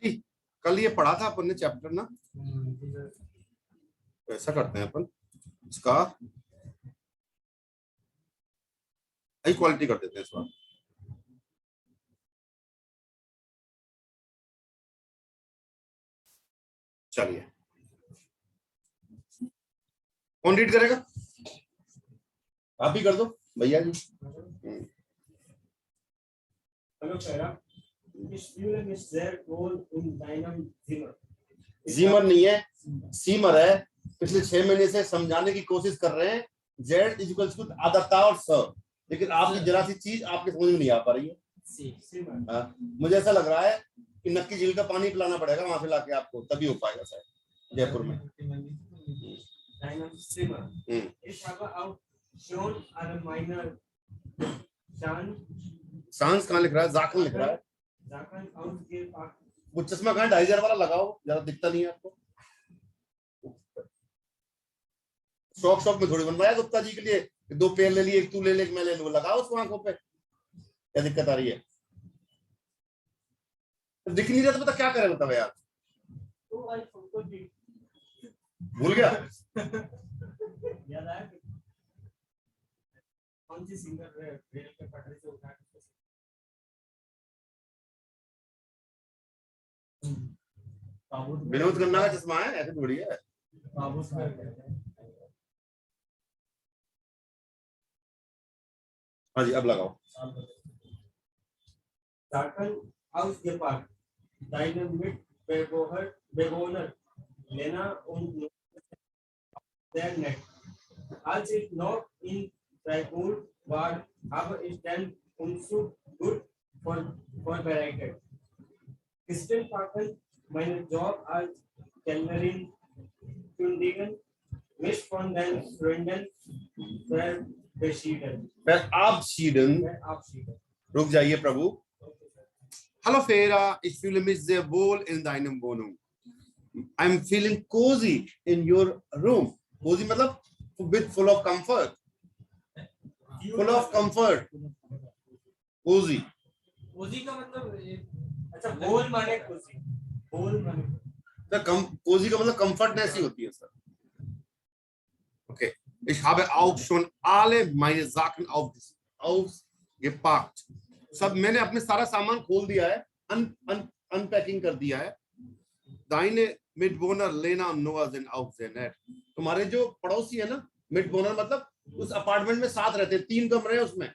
जी कल ये पढ़ा था अपन ने चैप्टर ना, ऐसा करते हैं अपन इसका हाई क्वालिटी कर देते हैं इस बार। चलिए कौन रीड करेगा? आप ही कर दो भैया जी। हेलो सर, जीमर नहीं है, सीमर है। पिछले 6 महीने से समझाने की कोशिश कर रहे हैं जेड इक्वल्स टू आदता और स, लेकिन आपकी जरा सी चीज आपके समझ में नहीं आ पा रही है। मुझे ऐसा लग रहा है कि नक्की झील का पानी पिलाना पड़ेगा वहां से लाके आपको, तभी हो पाएगा शायद जयपुर में। सांस कहाँ लिख रहा है? जाखन लिख रहा है। वो चश्मा कहाँ 2500 वाला लगाओ, ज्यादा दिखता नहीं है आपको। शौक में थोड़ी बनवाया गुप्ता जी के लिए, 2 पेड़ ले लिए, एक तू ले ले, एक मैं ले लूं, लगाओ उसको आंखों पे। क्या दिक्कत आ रही है? दिख नहीं रहा तो बता क्या करे, बताओ यार। भूल गया? याद आया कौन सी सिंगर रेल के पटरी से उठा के विनोद खन्ना का चश्मा है, ऐसे थोड़ी है। हाँ जी अब लगाओ। Aus Gepard, deine Mitbewohner Lena und sehr nett. Als ich noch in Freiburg war, habe ich den Umzug gut vorbereitet. Christian Parken, meinen Job als Kellnerin kündigen, mich von den Freunden verabschieden. रुक जाइए प्रभु। Hallo Vera, ich fühle mich sehr wohl in deinem Wohnung. I'm feeling cozy in your room. Cozy मतलब with full of comfort. Full of comfort. Cozy. Cozy का मतलब अच्छा बोल माने cozy. बोल माने. तो cozy का मतलब comfortness ही होती है sir. Okay. Ich habe auch schon alle meine Sachen ausgepackt. सब मैंने अपने सारा सामान खोल दिया है, अनपैकिंग कर दिया है। दाइने मिटबोनर लेना नोवाज़न आउटजेनेट, तुम्हारे जो पड़ोसी है ना, मिटबोनर मतलब उस अपार्टमेंट में साथ रहते, 3 कमरे हैं उसमें,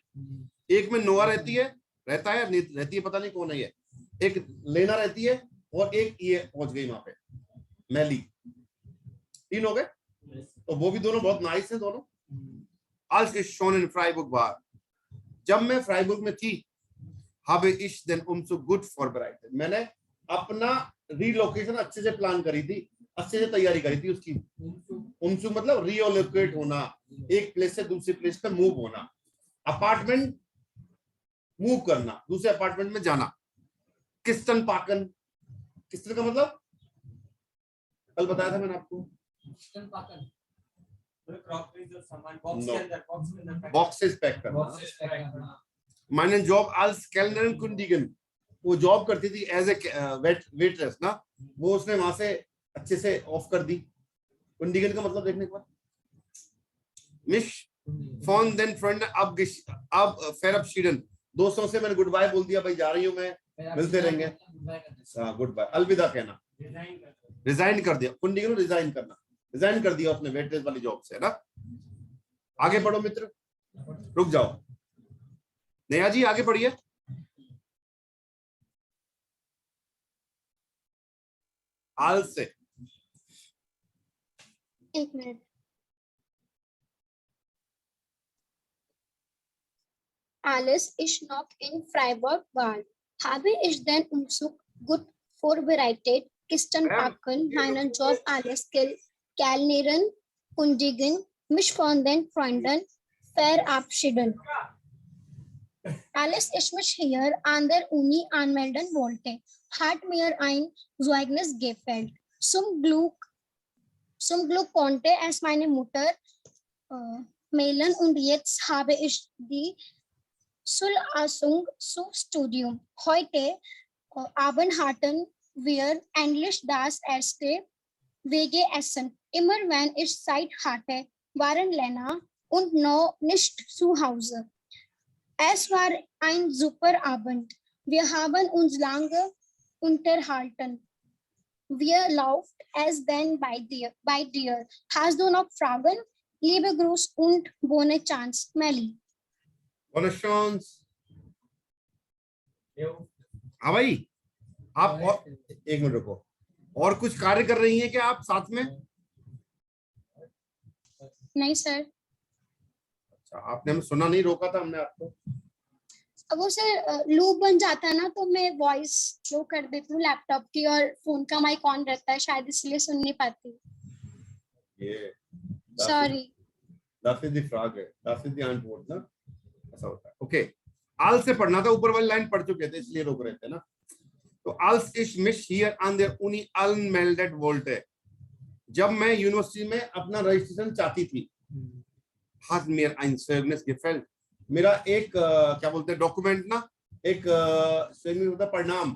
एक में नोवा रहती है पता नहीं कौन है ये, एक लेना रहती है और एक ये पहुंच गई वहां पे मैली, 3 हो गए। तो वो भी दोनों बहुत नाइस है दोनों। आज के शोन इन फ्राइबुर्ग बार, जब मैं फ्राइबुर्ग में थी, habe ich den Umzug gut vorbereitet, मैंने अपना रीलोकेशन अच्छे से प्लान करी थी, अच्छे से तैयारी करी थी उसकी। उमसुग मतलब रीलोकेट होना, एक प्लेस से दूसरी प्लेस पे मूव होना, अपार्टमेंट मूव करना, दूसरे अपार्टमेंट में जाना। किस्टन पाकन, किस्टन का मतलब कल बताया था मैंने आपको, किस्टन पाकन क्रॉकरी जो सामान बॉक्स के अंदर बॉक्सेस पैक करना। मैंने जॉब als Kellnerin kundigen, वो जॉब करती थी एज ए वेटरेस ना, वो उसने वहां से अच्छे से ऑफ कर दी। कुंडिगन का मतलब देखने के बाद मिश फॉन देन फ्रेंड अब फेरअपशीडन, दोस्तों से मैंने गुड बाय बोल दिया, भाई जा रही हूं मैं, मिलते रहेंगे। हाँ गुड बाय, अलविदा कहना, रिजाइन कर दिया। कुंडिगन रिजाइन करना, रिजाइन कर दिया उसने वेटरेस वाली जॉब से, है ना। आगे बढ़ो मित्र, रुक जाओ नया जी, आगे बढ़िए। आल से 1 minute. Alles ist noch in Freiburg Wahl. Habe ich den Umzug gut vorbereitet? Kisten packen, meinen Job alles Kellnerin kundigen, mich von den Freunden verabschieden. Als ich mich hier an der Uni anmelden wollte, hat mir ein Zeugnis gefehlt. Zum Glück konnte es meine Mutter mailen und jetzt habe ich die Zulassung zum Studium. Heute Abend hatten wir endlich das erste Wege essen. Immer wenn ich Zeit hatte, waren Lena und No nicht zu Hause. Es war ein super Abend. Wir haben uns lange unterhalten. Wie läuft es denn bei dir? Hast du noch Fragen? Liebe Gruß und bonne Chance, Melly. Bonne chance. You- हाँ भाई, आप और एक minute रुको, और कुछ कार्य कर रही हैं क्या आप साथ में? नहीं सर, अच्छा, आपने हमें सुना नहीं, रोका था हमने आपको। अब वो सर लूप बन जाता है ना, तो मैं वॉइस लो कर देती हूँ लैपटॉप की और फोन का माइक ऑन रहता है, शायद इसलिए सुन नहीं पाती। ये sorry. Das ist die Frage, das ist die Antwort, ना? ऐसा होता है। ओके, als से पढ़ना था, ऊपर वाली लाइन पढ़ चुके थे इसलिए रोक रहे थे ना। तो als ich mich hier an der Uni anmelden wollte, जब मैं यूनिवर्सिटी में अपना रजिस्ट्रेशन चाहती थी, hat mir ein Zeugnis gefällt, मेरा एक क्या बोलते हैं डॉक्यूमेंट ना, एक Zeugnis होता है परिणाम,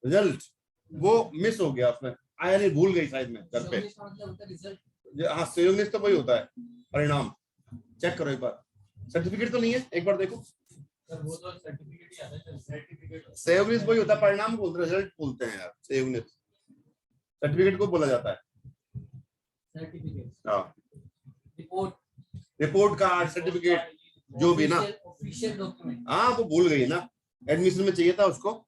रिजल्ट, वो मिस हो गया, उसमें आया नहीं, भूल गई शायद मैं घर पे। हाँ, Zeugnis तो वही होता है, परिणाम। चेक करो एक बार, सर्टिफिकेट तो नहीं है, एक बार देखो। सर वो तो सर्टिफिकेट ही आता है, सर्टिफिकेट Zeugnis वही होता है, परिणाम बोलते हैं, रिजल्ट बोलते हैं यार, Zeugnis। सर्टिफिकेट को बोला जाता है। सर्टिफिकेट हाँ, रिपोर्ट रिपोर्ट कार्ड, सर्टिफिकेट, जो भी ना। Official document. हाँ, वो भूल गई ना, एडमिशन में चाहिए था उसको।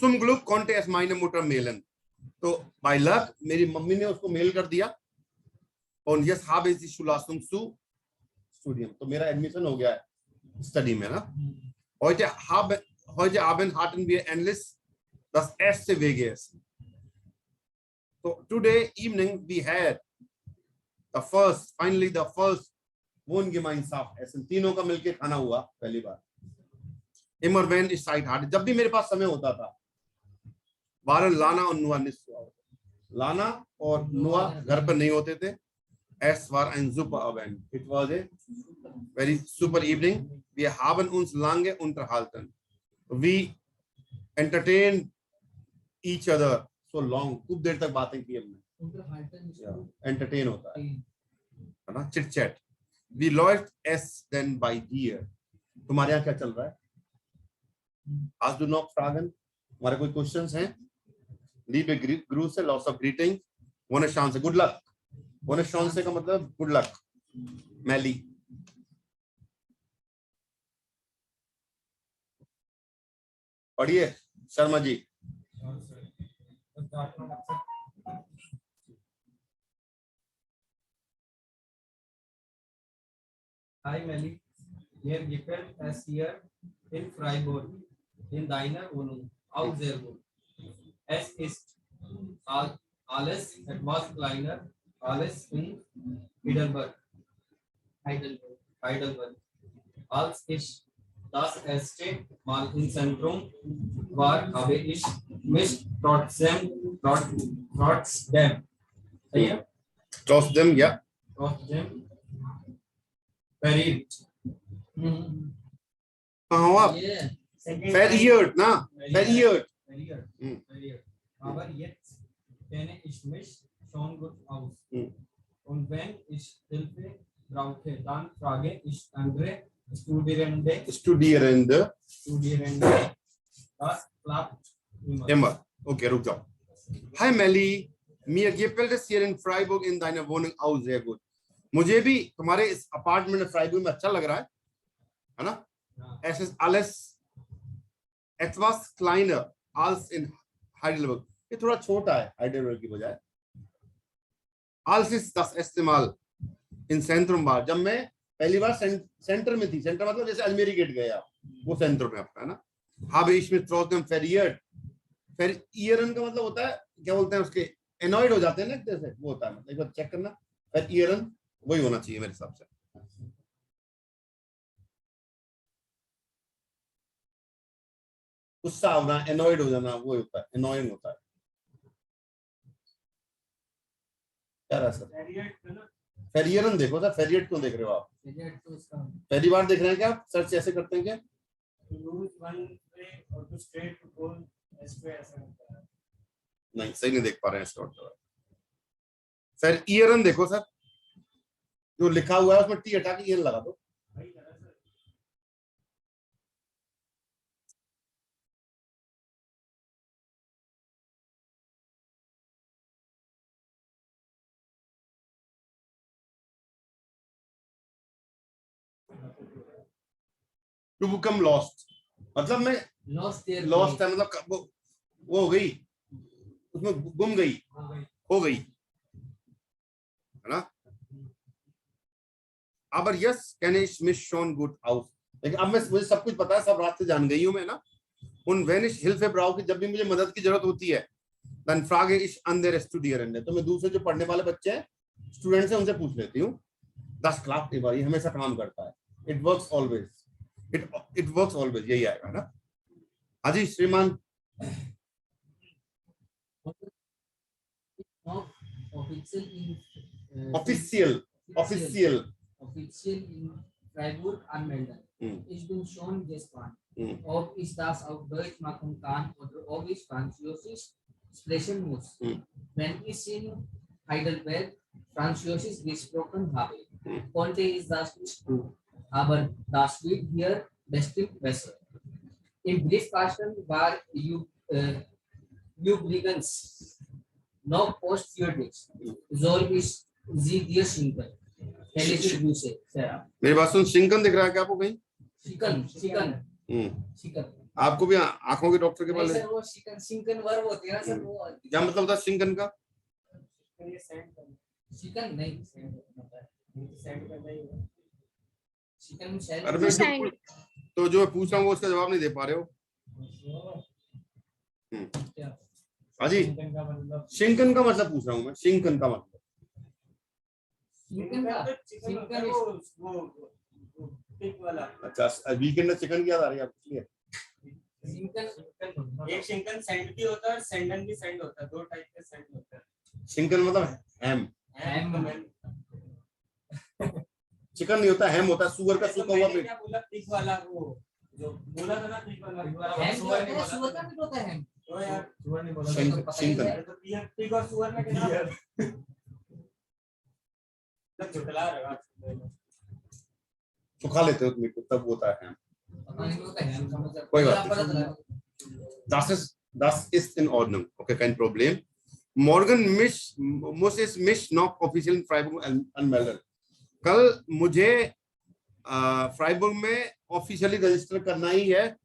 Zum Glück konnte es meine Mutter mailen, तो बाय लक मेरी मम्मी ने उसको मेल कर दिया। और jetzt habe ich die Zulassung zu Studium, तो मेरा एडमिशन हो गया है स्टडी में ना। heute Abend hatten wir endlich das erste Wegeessen. So today evening we had finally the first Wohngemeinschaft, तीनों का मिलके खाना हुआ पहली बार। Immer wenn ich Zeit hatte, जब भी मेरे पास समय होता था, waren Lana und Noah nicht zu Hause. Lana और Noah घर पर नहीं होते थे। Es war ein super Abend. It was a very super evening. Wir haben uns lange unterhalten. We entertained each other so long. खूब देर तक बातें की हमने। Entertain होता है ना, chit chat. We läuft es denn bei dir? तुम्हारे यहाँ क्या चल रहा है? Hast du noch Fragen? हमारे कोई questions हैं? Liebe Grüße, lots of greetings. Bonne chance, good luck. Bonne chance का मतलब good luck. Melly. पढ़िए Sharma ji. Hi Melly, wir gibt es hier in Freiburg in deiner Wohnung auch sehr gut. Es ist alles etwas kleiner, alles in Heidelberg. Als ich das erste Mal im Zentrum war, habe ich mich trotzdem ja. verliebt. कहाँ हो आप? Verliert, ना? Verliert. Aber jetzt kenne ich mich schon gut aus. Und wenn ich Hilfe brauche, dann frage ich andere Studierende. Das klappt immer. Okay, रुक जाओ। Hi Melly, mir gefällt es hier in Freiburg in deiner Wohnung auch sehr gut. मुझे भी तुम्हारे इस apartment फ्राइबुर्ग में अच्छा लग रहा है ना? Es ist alles etwas kleiner als in Heidelberg. ये थोड़ा छोटा है हाइडेलबर्ग की बजाय। Als ist das erste Mal in Zentrum war, जब मैं पहली बार सेंटर में थी। सेंटर मतलब जैसे अजमेरी गेट गए आप, वो सेंटर में आपका है ना। habe ich mich trotzdem verliert. Verlieren का मतलब होता है, क्या बोलते हैं उसके, annoyed हो जाते हैं ना जैसे, वो होता है। मतलब एक बार चेक करना, verlieren वही होना चाहिए मेरे हिसाब से। गुस्सा होना, annoyed हो जाना, वो होता है, annoying होता है। क्या रहा सर? फेरियरन देखो सर, फेरियट क्यों देख रहे हो आप? पहली बार देख रहे हैं क्या आप? सर्च ऐसे करते हैं क्या? नहीं सही नहीं देख पा रहे हैं इसका मतलब। सर ईयरन देखो सर, जो लिखा हुआ है उसमें टी हटा के ईयरन लगा दो। टू बिकम लॉस्ट मतलब मैं Lost their लॉस्ट है place. मतलब वो हो गई, उसमें गुम गई, हो गई, है ना। aber yes can ich mich schon gut aus, लेकिन अब मैं मुझे सब कुछ पता है, सब रास्ते जान गई हूं मैं ना। उन wenn ich Hilfe brauche, जब भी मुझे मदद की जरूरत होती है, dann frage ich andere Studierende, तो मैं दूसरे जो पढ़ने वाले बच्चे हैं, स्टूडेंट से उनसे पूछ लेती हूँ। das klappt immer, ये हमेशा काम करता है, it works always, it works always, यही आएगा ना। हाजी श्रीमान। Not official in official official official in Freiburg anmelden. Ich bin schon gespannt, ob ich das auf Deutsch machen kann oder ob ich Französisch sprechen muss. Wenn ich in Heidelberg Französisch gesprochen habe, konnte ich das nicht gut, aber das wird hier bestimmt besser. Im Briefkasten war übrigens noch Post für dich. Soll ich sie dir schicken? Hellische Grüße, Sarah. मेरी बात सुन, शिंकन दिख रहा है क्या आपको कहीं? Chicken, chicken. आपको भी आंखों के डॉक्टर के नहीं पास सर, वो chicken वर्ब होती है ना सर, वो क्या मतलब था शिंकन का? chicken नहीं send करना ही होगा। chicken send अरे मैं Send. तो जो मैं पूछ रहा हूँ वो उसका जवाब नहीं दे पा रहे हो। क्या? हाजी शिंकन का मतलब पूछ रहा हूँ मैं, शिंकन का मतलब। chicken वो पिक वाला। अच्छा वीकेंड में चिकन की याद आ रही है आपको? एक शिंकन सेंड भी होता है और सेंडन भी सेंड होता है, दो टाइप के सेंड होते हैं। शिंकन मतलब हैम, चिकन नहीं होता, हैम होता है, सुअर का सूखा हुआ मीट। क्या बोला पिक वाला, वो जो बोला था ना पिक वाला, सुअर का मीट होता है। तो यार सुअर नहीं बोला, शिंकन तो पिक और सुअर में कितना झुटला रहा तो खा लेते हो मीट को, तब होता है हैम। कोई बात das ist in Ordnung, okay, kein Problem. Morgen muss es mich noch offiziell in Freiburg anmelden. कल मुझे फ्राइबुर्ग में ऑफिशियली रजिस्टर करना ही है,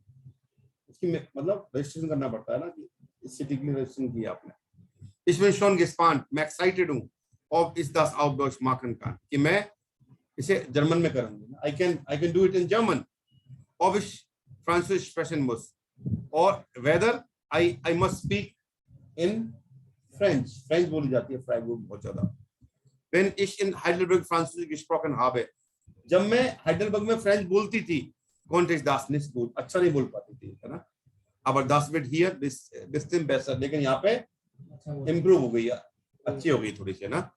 उसकी मतलब रजिस्ट्रेशन करना पड़ता है ना, कि इस सिटी के लिए रजिस्ट्रेशन किया आपने। Ich bin schon gespannt, मैं एक्साइटेड हूँ, ob ich das auf Deutsch machen kann, कि मैं इसे जर्मन में करूंगा। I can do it in German, ob ich Französisch sprechen muss, और whether I must speak in French, French बोली जाती है फ्राइबुर्ग बहुत ज्यादा। Wenn ich in Heidelberg Französisch gesprochen habe, जब मैं हाइडलबर्ग में फ्रेंच बोलती थी, konnte ich das nicht gut, अच्छा नहीं बोल पाती थी, है ना। aber das wird hier bestimmt besser, लेकिन यहाँ पे improve हो गई है, अच्छी हो गई थोड़ी सी, है ना।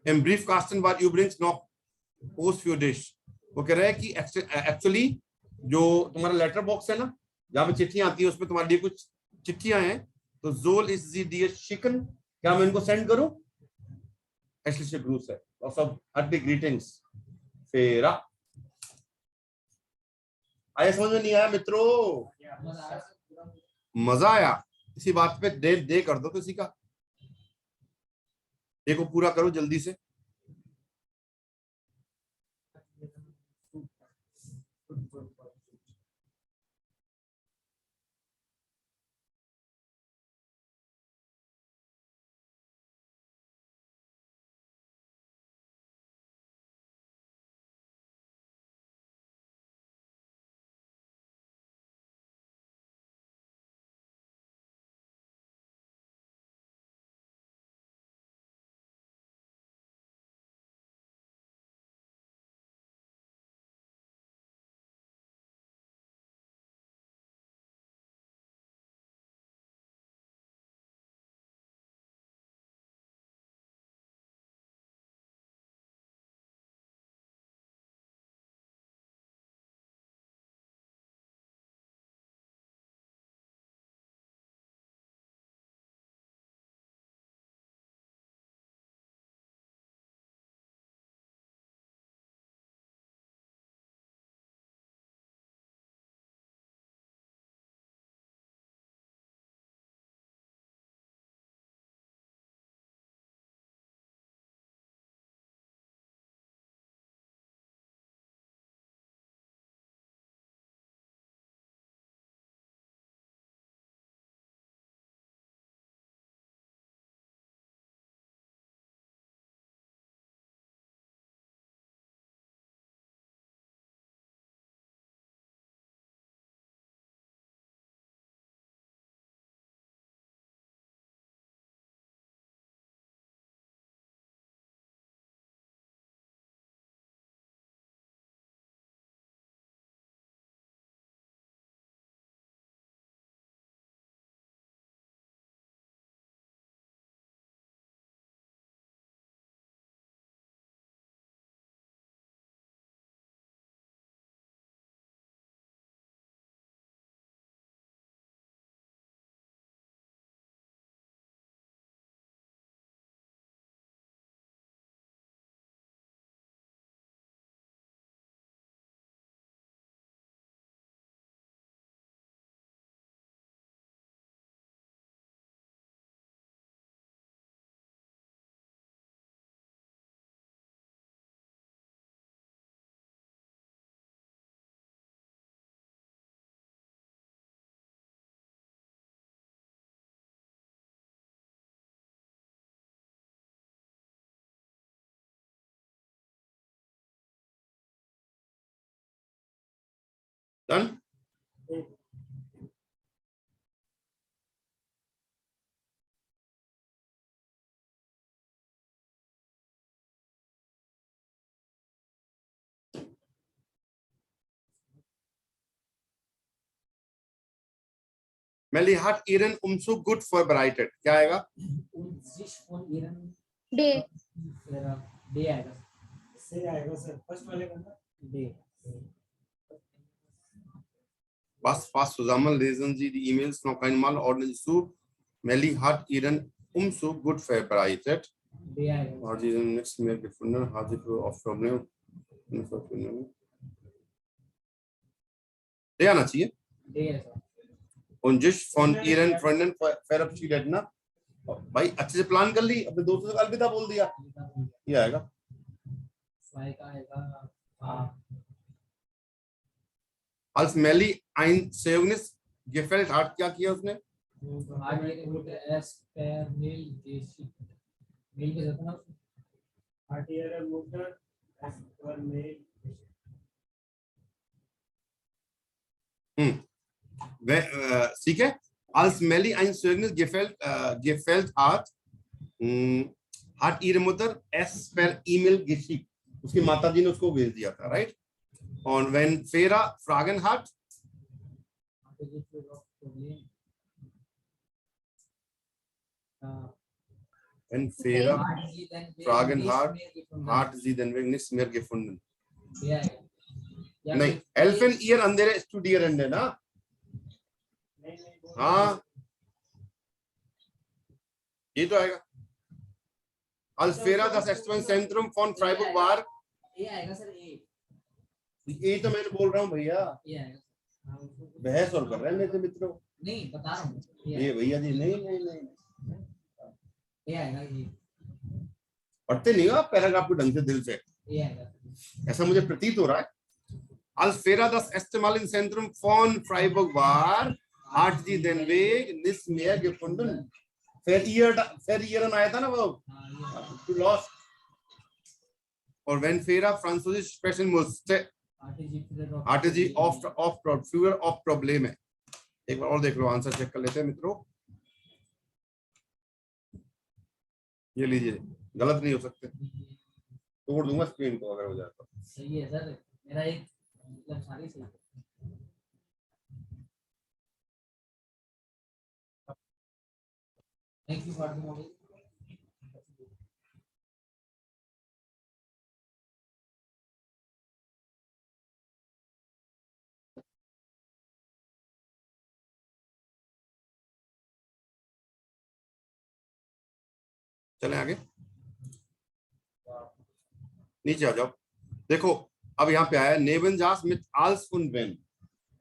Im Briefkasten war übrigens noch Post für dich, वो कह रहा है कि एक्चुअली जो तुम्हारा लेटर बॉक्स है ना, जहाँ पे चिट्ठियां आती है, उसमें तुम्हारे लिए कुछ चिट्ठियां हैं, तो Zoll ist sie dir schicken, क्या मैं इनको सेंड करूं? Herzliche Grüße, also happy greetings, फेरा। आया समझ में नहीं आया मित्रों? मजा आया? इसी बात पे दे कर दो किसी का, देखो पूरा करो जल्दी से। Done? Melly hat ihren Umzug gut vorbereitet. क्या आएगा? Und sich von ihren Day. Day आएगा से आएगा सर फर्स्ट वाले का ना day Was zusammen lesen Sie die E-Mails noch einmal ordentlich zu. Melly hat ihren Umzug gut vorbereitet. Day आएगा Hat sie nichts mehr gefunden, hat sie auf Problem. ले आना चाहिए. डे है sir Und sich von ihren Freunden verabschiedet ना. भाई अच्छे से plan कर ली, अपने दोस्तों से अलविदा बोल दिया. ये आएगा. स्वाई का आएगा Als Melly ein Zeugnis gefällt hat, क्या किया उसने? आज मेरे मुझे एस पर मेल देशी मेल के साथ ना आरटीआर मोटर एस पर मेल ठीक है. Als Melly ein Zeugnis gefällt hat, hat ihre Mutter es per E-Mail geschickt. उसकी माता जी ने उसको भेज दिया था, right? Und wenn Vera Fragen hat, wenn Vera Fragen hat sie den Weg nicht mehr gefunden. नहीं, Elfen ihr andere Studierende ना? हाँ, ये तो आएगा. Als Vera das Exzellenzzentrum von Freiburg war, ये आएगा सर ए ये तो मैंने बोल रहा हूँ भैया, ये आएगा बहस और कर रहे हैं मेरे मित्रों. नहीं बता रहा हूँ ये भैया जी नहीं ये आएगा ये पढ़ते नहीं हो आप पैराग्राफ को ढंग से दिल से. ये आएगा ऐसा मुझे प्रतीत हो रहा है. Als Vera das Exzellenzzentrum von Freiburg war, hat sie den Weg nicht mehr gefunden. Verlieren आया था ना वो, to lost. और when Vera Französisch sprechen musste, hatte sie oft früher oft Probleme. एक बार और देख लो, आंसर चेक कर लेते हैं मित्रों. ये लीजिए, गलत नहीं हो सकते. तोड़ दूंगा स्क्रीन को अगर हो जाए तो. सही है सर मेरा एक मतलब सारी सही है thank you for the model चले आगे, नीचे आ जाओ. देखो अब यहाँ पे आया नेवन जास मिथ आल्स उन वेन.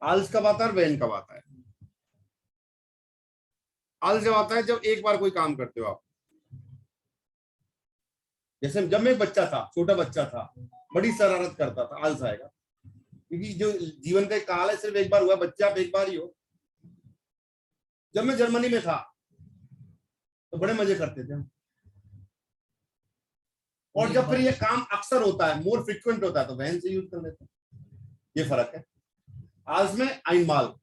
आल्स कब आता है, वेन कब आता है? आल्स जब आता है जब एक बार कोई काम करते हो आप. जैसे जब मैं बच्चा था, छोटा बच्चा था, बड़ी शरारत करता था, आल्स आएगा. क्योंकि जो जीवन का एक काल है सिर्फ एक बार हुआ, बच्चा आप एक बार ही हो. जब मैं जर्मनी में था तो बड़े मजे करते थे हम. और जब फिर ये काम अक्सर होता है, मोर फ्रिक्वेंट होता है, तो वैन से यूज कर लेते हैं. ये फर्क है. आज में आइनमाल,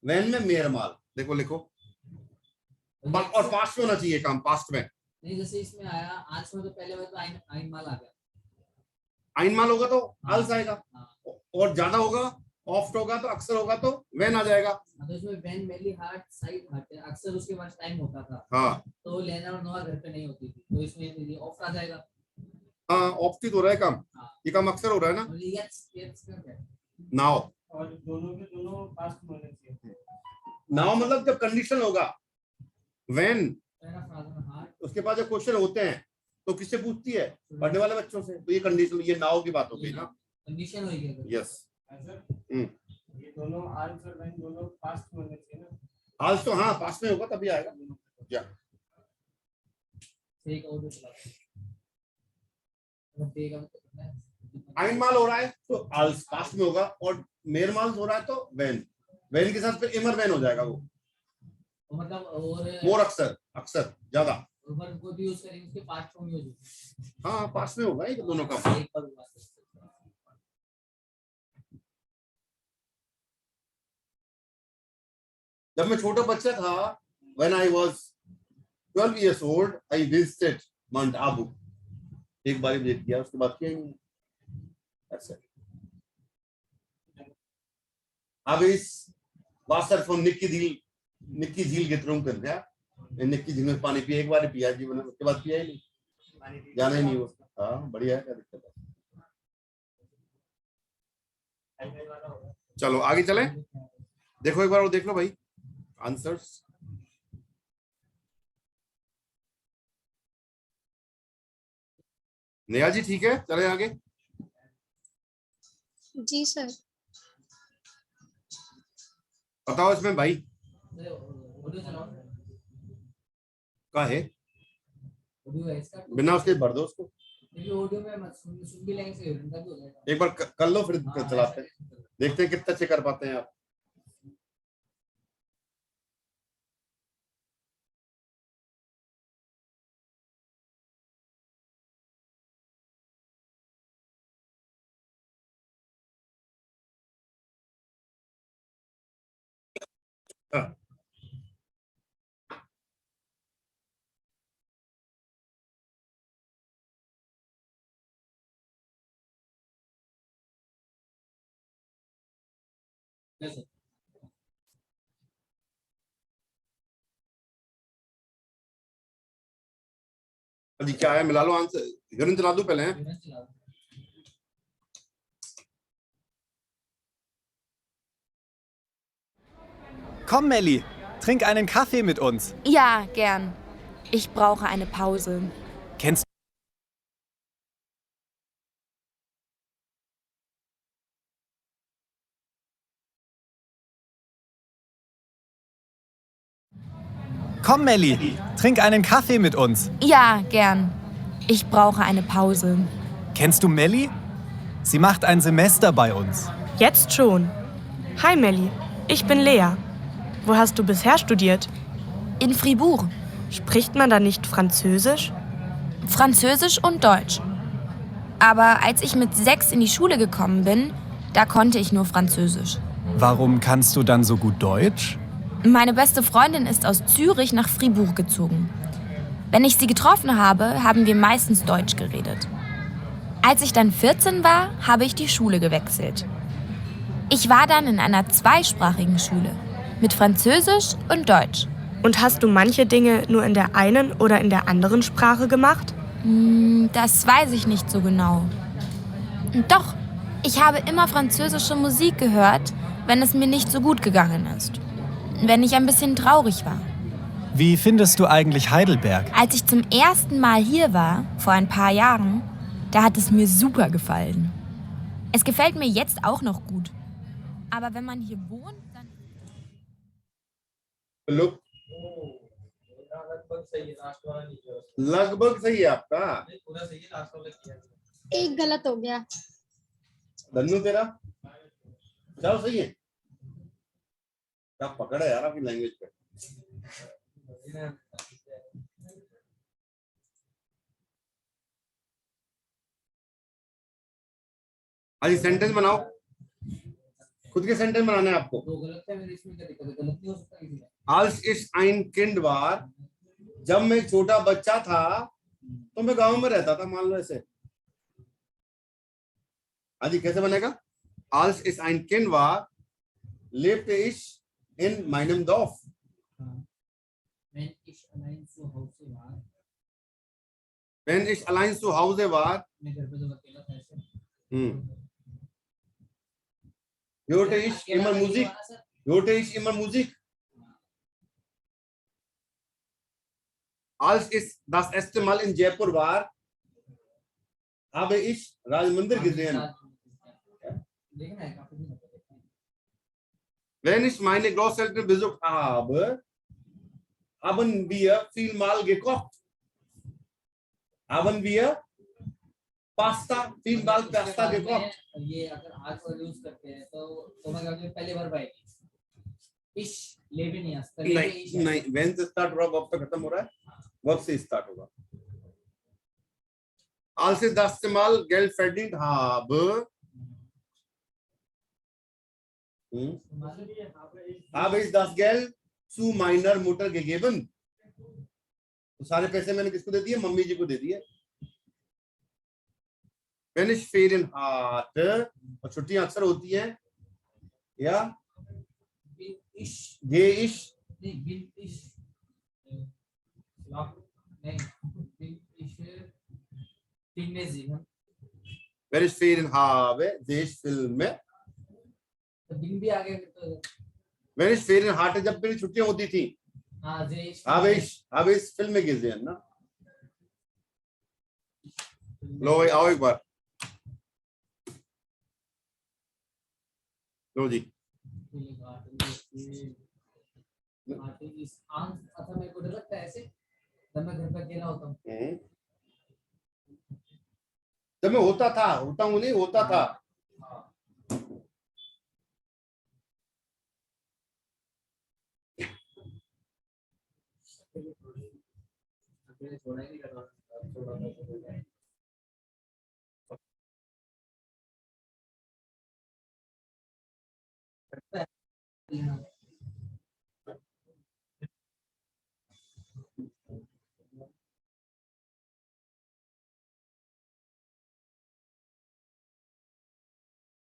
वैन में मेयरमाल. देखो लिखो, और पास्ट में होना चाहिए काम, पास्ट में नहीं. जैसे इसमें आया आज में तो पहले में तो आइन माल आ गया. आइनमाल होगा तो आल्स आएगा. हाँ. और ज्यादा होगा, ऑफ्ट होगा तो अक्सर होगा तो वैन आ जाएगा. तो इसमें vein mainly heart side heart है, अक्सर उसके पास टाइम होता था. हाँ तो लेना और नोआ घर पे नहीं होती थी, तो इसमें ऑफ आ जाएगा. हाँ, ऑफ्ट ही तो हो रहा है काम. हाँ. ये काम अक्सर हो रहा है ना. और यस कर क्या नाउ, और दोनों के दोनों पास्ट होने चाहिए. नाउ मतलब जब कंडीशन होगा. वैन पहला फादर हार्ट उसके पास जब क्वेश्चन होते हैं तो किससे पूछती है? पढ़ने वाले बच्चों से. तो ये कंडीशन, ये नाउ की बात हो गई ना. कंडीशन होगी अगर. यस. ये दोनों आल्स और वैन दोनों पास्ट होने चाहिए ना. आज तो हाँ पास में होगा तभी आएगा. क्या एक और चला मतलब देगा तो आइनमाल हो रहा है तो आल्स पास्ट में होगा, और मेयरमाल हो रहा है तो वैन. वैन के साथ फिर इमर वैन हो जाएगा वो. मतलब और मोर अक्सर, अक्सर ज्यादा. वर्ब को भी यूज करेंगे उसके पास्ट फॉर्म यूज होगा. हाँ पास्ट में होगा ये दोनों का. एक बार हुआ. जब मैं छोटा बच्चा था, when I was 12 years old, I visited Mount Abu. एक बार विजिट किया, उसके बाद किया ही नहीं. That's it. अब इस वाटर फ्रॉम निक्की झील getrunken, ja? निक्की झील में पानी पिया, एक बार पिया जीवन में, उसके बाद पिया ही नहीं, जाना ही नहीं वो. हाँ बढ़िया है, क्या दिक्कत है. चलो आगे चले, देखो एक बार वो देख लो भाई आंसर्स. नेहा जी ठीक है, चले आगे. जी सर. बताओ इसमें भाई का है, बिना उसके भर दो उसको. एक बार कर लो फिर चलाते हैं, देखते हैं कितने अच्छे कर पाते हैं आप. हाँ. जी क्या है, मिला लो आंसर. यूनिट चला दो पहले हैं. Komm, Melli, trink einen Kaffee mit uns. Ja, gern. Ich brauche eine Pause. Kennst Komm, Melli, trink einen Kaffee mit uns. Ja, gern. Ich brauche eine Pause. Kennst du Melli? Sie macht ein Semester bei uns. Jetzt schon. Hi Melli, ich bin Lea. Wo hast du bisher studiert? In Fribourg. Spricht man da nicht Französisch? Französisch und Deutsch. Aber als ich mit 6 in die Schule gekommen bin, da konnte ich nur Französisch. Warum kannst du dann so gut Deutsch? Meine beste Freundin ist aus Zürich nach Fribourg gezogen. Wenn ich sie getroffen habe, haben wir meistens Deutsch geredet. Als ich dann 14 war, habe ich die Schule gewechselt. Ich war dann in einer zweisprachigen Schule mit Französisch und Deutsch. Und hast du manche Dinge nur in der einen oder in der anderen Sprache gemacht? Das weiß ich nicht so genau. Doch, ich habe immer französische Musik gehört, wenn es mir nicht so gut gegangen ist. Wenn ich ein bisschen traurig war. Wie findest du eigentlich Heidelberg? Als ich zum ersten Mal hier war, vor ein paar Jahren, da hat es mir super gefallen. Es gefällt mir jetzt auch noch gut. Aber wenn man hier wohnt, dann... Look, लगभग सही है आपका. एक गलत हो गया. धन्नू तेरा जाओ सही है. क्या पकड़ है यार आपकी लैंग्वेज पे. आज सेंटेंस बनाओ, खुद के सेंटेंस बनाने हैं आपको. Als ich ein Kind war, जब मैं एक छोटा बच्चा था तो मैं गांव में रहता था, मान लो ऐसे. आजी कैसे बनेगा? Als ich ein Kind war, lebte ich in meinem Dorf. Wenn ich allein zu Hause war, hörte ich immer Musik. Als ich das erste Mal in Jaipur war, habe ich Raj Mandir gesehen. Wenn ich meine Großeltern besucht habe, haben wir vielmal gekocht. Haben wir vielmal Pasta gekocht. ये अगर आज वाला use करते हैं तो मैं कहूँगा पहले बार पाएगी. इश ले भी नहीं आता. नहीं when से start होगा वर्ब पे खत्म हो रहा है, वर्ब से start होगा. Als ich das Mal Geld verdient habe, habe ich das Geld zu meiner Mutter gegeben. तो सारे पैसे मैंने किसको दे दिए? मम्मी जी को दे दिए. Wenn ich Ferien hatte, और छुट्टियां अक्सर होती हैं, या bin ich, gehe ich, नहीं, bin ich, नहीं, bin ich, Gymnasium. wenn ich Ferien habe, sehe ich Filme. तो bin भी आ गया तो, Wenn ich Ferien hatte, जब मेरी छुट्टियां होती थी, हाँ, sehe ich, habe ich Filme gesehen, ना? लो भाई आओ एक बार. लो जी. अच्छा मेरे को डर लगता है ऐसे जब मैं घर पे अकेला होता हूँ. जब मैं होता हूँ नहीं, होता था. अकेले छोड़ा ही नहीं कर रहा.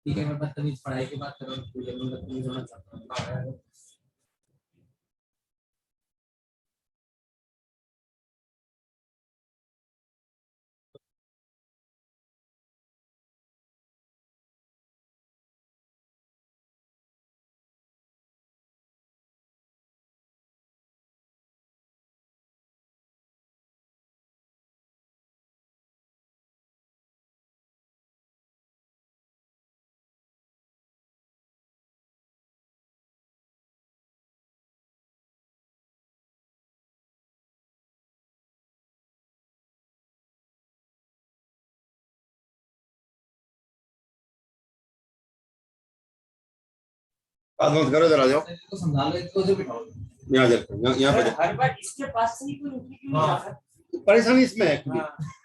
ठीक है, मैं बदतमीज पढ़ाई की बात कर रहा हूँ, मैं बदतमीज होना चाहता हूँ. बात मत करो, जरा आ जाओ. तो समझा लो, इसको उधर बिठाओ. यहाँ जाओ, यहाँ पे जाओ. हर बार इसके पास से ही कोई उठी क्यों नहीं जाता? परेशानी इसमें है एक्चुअली.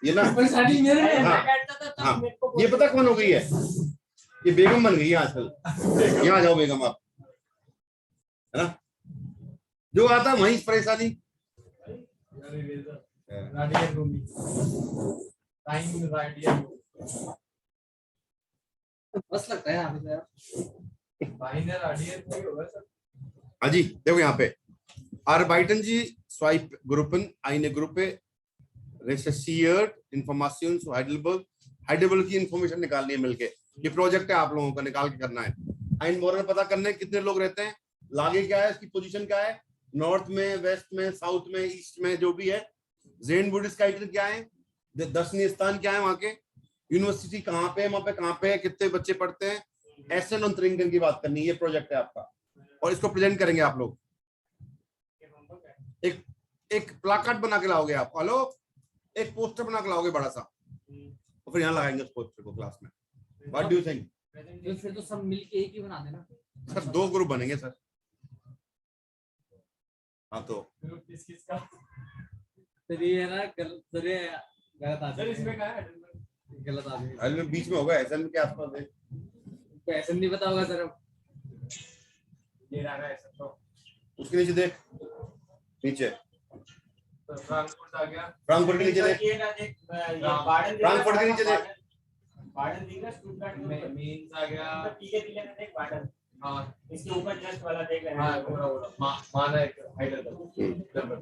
ये ना, परेशानी मेरे में है. हाँ. मैं बैठता था तब हाँ. मेरे को ये पता कौन हो गई है? ये बेगम बन गई है आजकल. यहाँ जाओ बेगम आप, है ना? जो आता वहीं परेशानी. राडियर रूमी टाइम राडियर बस लगता है यहाँ पे यार. बाइनर राडियर कोई होगा सर. हाँ जी, देखो यहाँ पे Arbeiten Sie Zweigruppen, eine Gruppe recherchiert Informationen zu Heidelberg. Heidelberg की इंफॉर्मेशन निकालनी है मिलके. ये प्रोजेक्ट है आप लोगों का, निकाल के करना है. आइन मोरल पता करने कितने लोग रहते हैं, लागे क्या है, इसकी पोजीशन क्या है, नॉर्थ में, वेस्ट में, साउथ में, ईस्ट में, जो भी है. जैन बुद्धिस्ट काइटर क्या है, दर्शनीय स्थान क्या है वहां के, यूनिवर्सिटी कहाँ पे है, वहां पे कहाँ पे है, कितने बच्चे पढ़ते हैं, ऐसे नॉन की बात करनी है. ये प्रोजेक्ट है आपका और इसको प्रेजेंट करेंगे आप लोग. एक प्लाकार्ड बना के लाओगे आप. हेलो, एक पोस्टर बना के लाओगे बड़ा सा, और फिर यहाँ लगाएंगे उस पोस्टर को क्लास में. What do you think? फिर तो सब मिलके एक ही बना देना सर. 2 ग्रुप बनेंगे सर. हाँ तो ग्रुप किसका? सर ये है ना, गलत आदमी. सर इसमें क्या है? गलत आदमी. हल में बीच में होगा, ऐसा के आसपास है. पैसे नहीं पता होगा सर. अब ये रहा है सर. तो उसके नीचे देख, नीचे फ्रैंकफर्ट आ गया. फ्रैंकफर्ट के नीचे देख, ये ना देख, ये बार्डन फ्रैंकफर्ट के नीचे देख. बार्डन दिख रहा है, स्टुटगार्ट में मीन्स आ गया. पीछे पीछे ना देख बार्डन. हाँ, इसके ऊपर जस्ट वाला देख रहे हाँ, हैं. पूरा माना है हाइडेलबर्ग.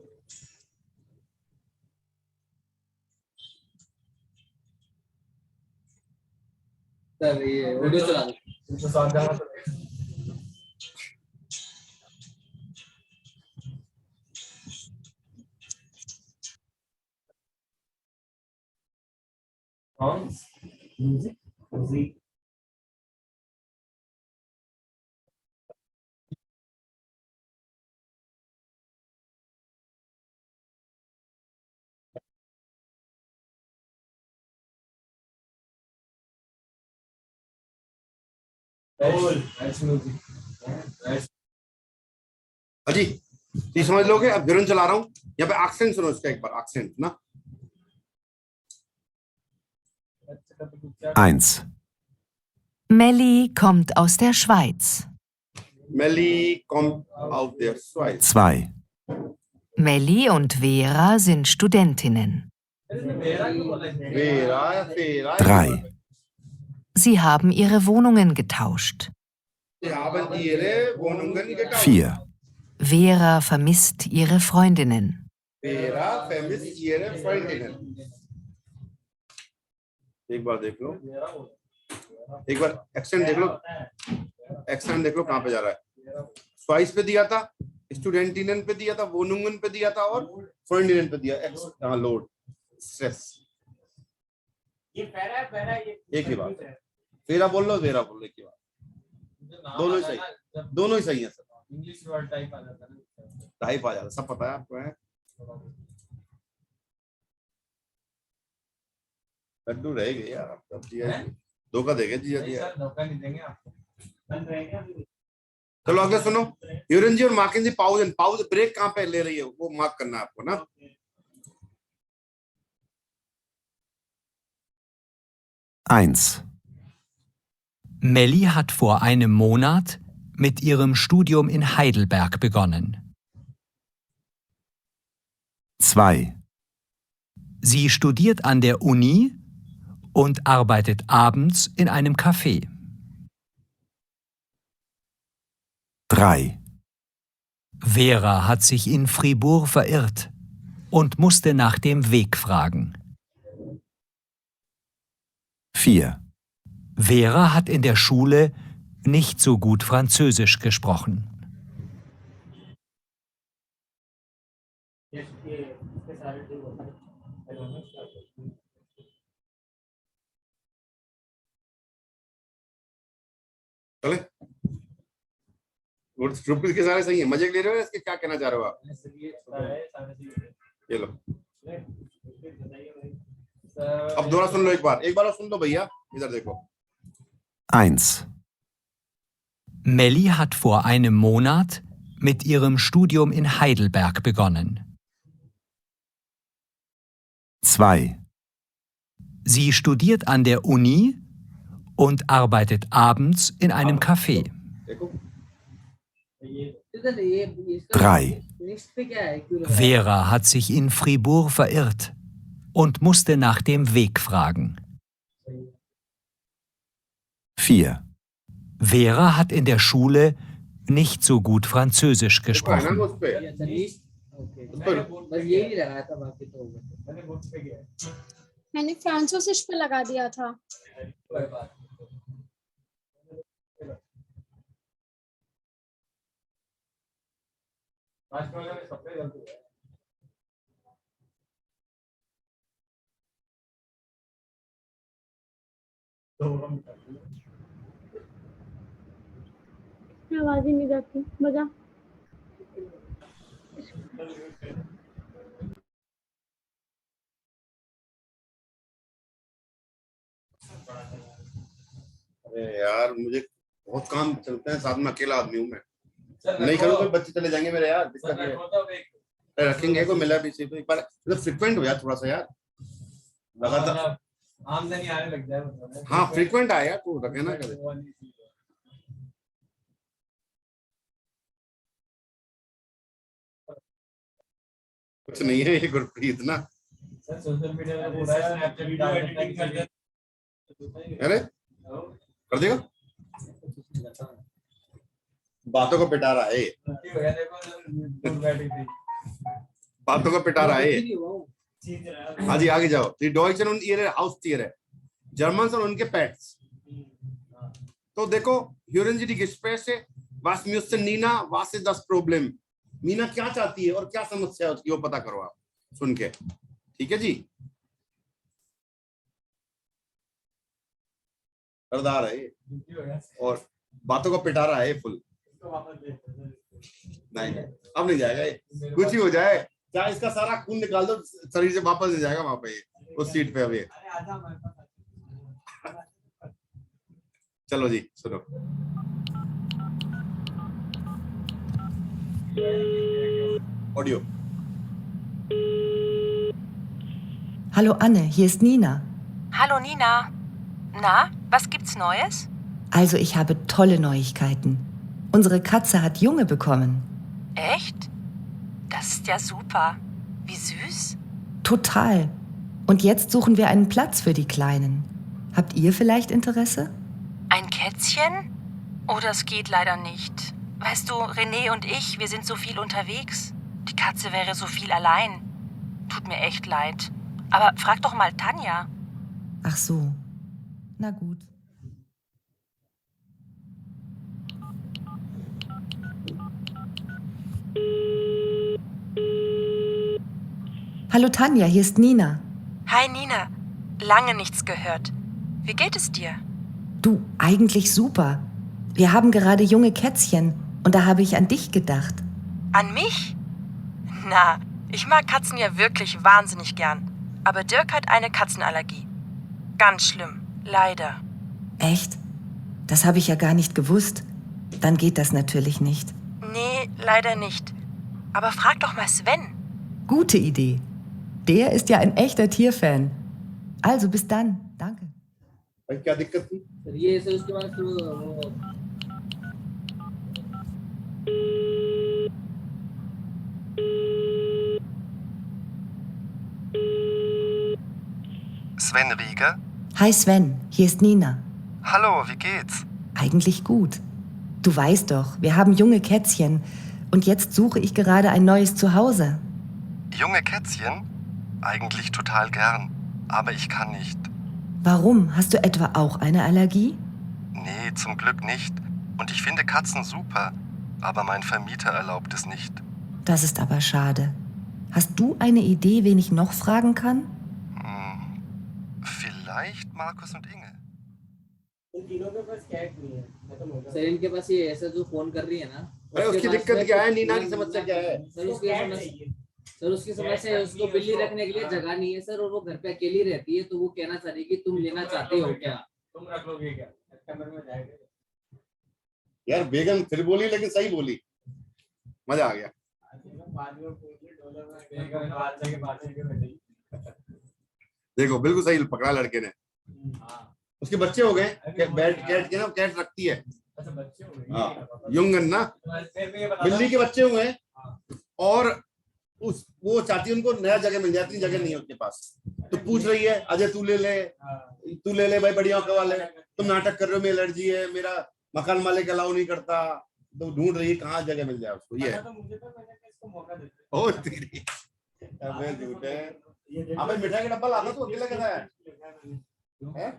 सर ये वीडियो चला दो. साथ जाना तो म्यूजिक अजी ये समझ लोगे. अब विरन चला रहा हूँ, यहाँ पे एक्सेंट सुनो इसका एक बार. एक्सेंट ना, 1. Melli kommt aus der Schweiz. Melly kommt auf der Schweiz. 2. Melli und Vera sind Studentinnen. Vera. 3. Sie haben ihre Wohnungen getauscht. Sie haben ihre Wohnungen gekauft. 4. Vera vermisst ihre Freundinnen. Vera vermisst ihre Freundinnen. एक बार देख लो, एक बार accent देख लो, accent देख लो कहाँ पे जा रहा है. स्वाइस पे दिया था, स्टूडेंटिनन पे दिया था, वोनुंगन पे दिया था और फ्रेंडिनन पे दिया. लोड स्ट्रेस एक ही बात है. फेरा बोल लो, वेरा बोल लो, एक ही बात. दोनों ही सही है सर. इंग्लिश वर्ड टाइप आ जाता है, टाइप आ जाता है, सब पता है आपको है. लड्डू रह गए यार, आपका दिया धोखा देंगे जी. सर धोखा नहीं देंगे आपको. चलो अगला सुनो. यूरन जी और मार्किन जी पाउज ब्रेक कहाँ पे ले रही है वो मार्क करना है आपको ना. Eins. Melli hat vor einem Monat mit ihrem Studium in Heidelberg begonnen. 2. Sie studiert an der Uni und arbeitet abends in einem Café. 3. Vera hat sich in Fribourg verirrt und musste nach dem Weg fragen. 4. Vera hat in der Schule nicht so gut Französisch gesprochen. चले group के सारे सही है. मजे ले रहे हो इसके, क्या कहना चाह रहे हो आप? ये लो, अब दोबारा सुन लो, एक बार और सुन लो भैया, इधर देखो. 1. Melli hat vor einem Monat mit ihrem Studium in Heidelberg begonnen. 2. Sie studiert an der Uni und arbeitet abends in einem Café. 3. Vera hat sich in Fribourg verirrt und musste nach dem Weg fragen. 4. Vera hat in der Schule nicht so gut Französisch gesprochen. मैंने फ्रांसीसी पे लगा दिया था. आवाज ही नहीं जाती. बजा. अरे यार मुझे बहुत काम चलते हैं साथ में, अकेला आदमी हूँ मैं. नहीं करूँगा बच्चे चले जाएंगे मेरे यार. रखेंगे को मिला भी एक बार फ्रिक्वेंट हो यार थोड़ा सा यार, लगातार आमदनी आने लग जाए. हाँ फ्रिक्वेंट आया तो रखे ना करे. कुछ नहीं है ये गुरप्रीत ना. सोशल मीडिया में पूरा स्नैपचैट अरे कर देगा, बातों को पिटा रहा है, बातों को पिटा रहा है. हाँ जी आगे जाओ. Die Deutschen und ihre Haustiere, Germans und उनके pets. तो देखो hören Sie die Gespräche, was müsste Nina, was ist das Problem? Meena क्या चाहती है और क्या समस्या है उसकी, वो पता करो आप सुन के. ठीक है जी. करदार है और बातों को पिटा रहा है फुल. नहीं अब नहीं जाएगा ये, कुछ ही हो जाए क्या इसका सारा खून निकाल दो शरीर से, वापस नहीं जाएगा वहां पे उस सीट पे. अभी चलो जी सुनो. Audio. Hallo Anne, hier ist Nina. Hallo Nina. Na, was gibt's Neues? Also ich habe tolle Neuigkeiten. Unsere Katze hat Junge bekommen. Echt? Das ist ja super. Wie süß. Total. Und jetzt suchen wir einen Platz für die Kleinen. Habt ihr vielleicht Interesse? Ein Kätzchen? Oh, das geht leider nicht. Weißt du, René und ich, wir sind so viel unterwegs. Die Katze wäre so viel allein. Tut mir echt leid. Aber frag doch mal Tanja. Ach so. Na gut. Hallo Tanja, hier ist Nina. Hi Nina. Lange nichts gehört. Wie geht es dir? Du, eigentlich super. Wir haben gerade junge Kätzchen und da habe ich an dich gedacht. An mich? Na, ich mag Katzen ja wirklich wahnsinnig gern. Aber Dirk hat eine Katzenallergie. Ganz schlimm, leider. Echt? Das habe ich ja gar nicht gewusst. Dann geht das natürlich nicht. Nee, leider nicht. Aber frag doch mal Sven. Gute Idee. Der ist ja ein echter Tierfan. Also bis dann. Danke. भाई क्या दिक्कत थी? Sir ये ऐसे उसके बाद फिर वो Sven Rieger? Hi Sven, hier ist Nina. Hallo, wie geht's? Eigentlich gut. Du weißt doch, wir haben junge Kätzchen und jetzt suche ich gerade ein neues Zuhause. Junge Kätzchen? Eigentlich total gern, aber ich kann nicht. Warum? Hast du etwa auch eine Allergie? Nee, zum Glück nicht. Und ich finde Katzen super, aber mein Vermieter erlaubt es nicht. Das ist aber schade. Hast du eine Idee, wen ich noch fragen kann? Vielleicht Markus und Inge. उन तीनों के पास cat नहीं है, खत्म हो गया। Sir इनके पास ये ऐसा जो फोन कर रही है ना, अरे उसकी दिक्कत क्या है? नीना की समस्या क्या है? सर उसकी समस्या है उसको बिल्ली रखने के लिए जगह नहीं है सर, और वो घर पे अकेली रहती है, तो वो कहना चाह रही है कि तुम लेना चाहते हो क्या? तुम रख लोगे क्या? कमर में जाएगा। यार बेगम फिर बोली लेकिन सही बोली, मजा आ गया। बाद में पूछे डॉलर में बेगम बात करके बात करके बैठी। देखो बिल्कुल सही पकड़ा लड़के ने। उसके बच्चे हो गए, कैट के ना कैट रखती है। अच्छा बच्चे हो गए। हाँ युंगन ना, बिल्ली के बच्चे हुए और वो चाहती है उनको नया जगह मिल जाती, जगह नहीं है उसके पास, तो पूछ रही है अजय तू ले ले भाई बढ़िया आंखों वाले, तुम नाटक कर रहे हो, मेरी एलर्जी है, मेरा मकान मालिक अलाउ नहीं करता, तो ढूंढ रही है कहाँ जगह मिल जाए उसको। ये मुझे तो मैंने इसको मौका दे दिया। ओ तेरी अबे झूठे। अबे मिठाई का डब्बा लाना तो अकेला कैसा है?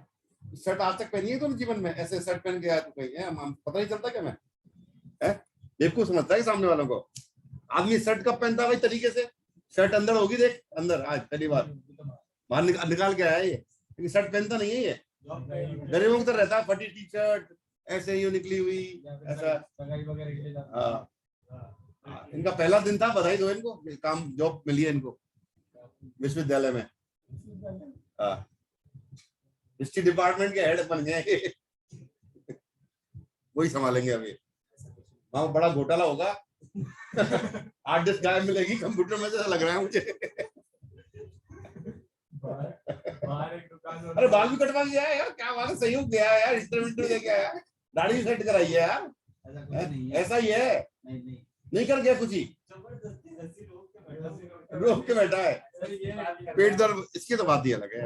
शर्ट आज तक पहनी है तुमने जीवन में? ऐसे शर्ट पहन के आया तू कहीं है? पता नहीं चलता क्या मैं है? बेवकूफ समझता है सामने वालों को। आदमी शर्ट कब पहनता है भाई तरीके से? शर्ट अंदर होगी, देख अंदर, आज पहली बार बाहर निकाल के आया ये, लेकिन शर्ट पहनता नहीं है ये, गरीबों की तरह रहता है, फटी टी शर्ट ऐसे ही निकली हुई ऐसा। हाँ इनका पहला दिन था, बधाई दो इनको, काम जॉब मिली है इनको विश्वविद्यालय में। हाँ हिस्ट्री डिपार्टमेंट के हेड बन गए वही संभालेंगे अभी। वहां बड़ा घोटाला होगा। हार्ड डिस्क गायब मिलेगी कंप्यूटर में, जैसा लग रहा है मुझे। अरे बाल भी कटवा लिया है यार, क्या बात है, सहयोग दिया है यार, इंस्ट्रूमेंट लेके आया, दाढ़ी भी सेट कराई है यार। ऐसा ही है, नहीं कर गया कुछ ही, रोक के बैठा है। पेट दर्द इसकी तो बात ही अलग है,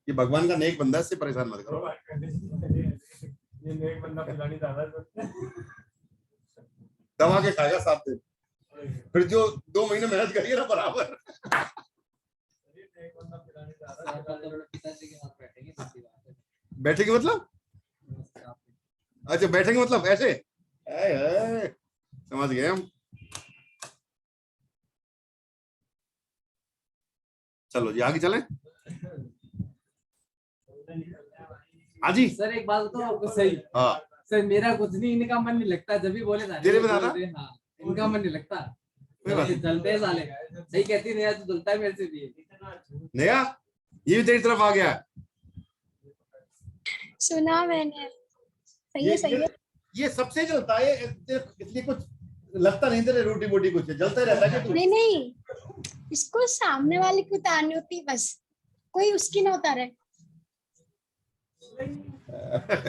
ये भगवान का नेक बंदा है, इससे परेशान मत करो। ये नेक बंदा पिलानी ज्यादा दवा के खाएगा 7 दिन, फिर जो 2 महीने मेहनत करिए ना बराबर। बैठेंगे मतलब? अच्छा बैठेंगे मतलब ऐसे? समझ गए हम। चलो जी आगे चलें। हाँ जी सर एक बात बताओ आपको सही। हाँ सर मेरा कुछ नहीं, इनका मन नहीं लगता, जब भी बोले था तेरे में था ना? हाँ इनका मन नहीं लगता, कोई बात जलते हैं साले। सही कहती है, तू जलता है मेरे से भी। नया ये भी तेरी तरफ आ गया। सुना मैंने। सही है, सही है। ये सबसे जलता है, इसलिए कुछ लगता नहीं तेरे रोटी बोटी कुछ जलता ही रहता है क्या तू? नहीं नहीं, इसको सामने वाले की उतारनी होती बस, कोई उसकी ना उतारे।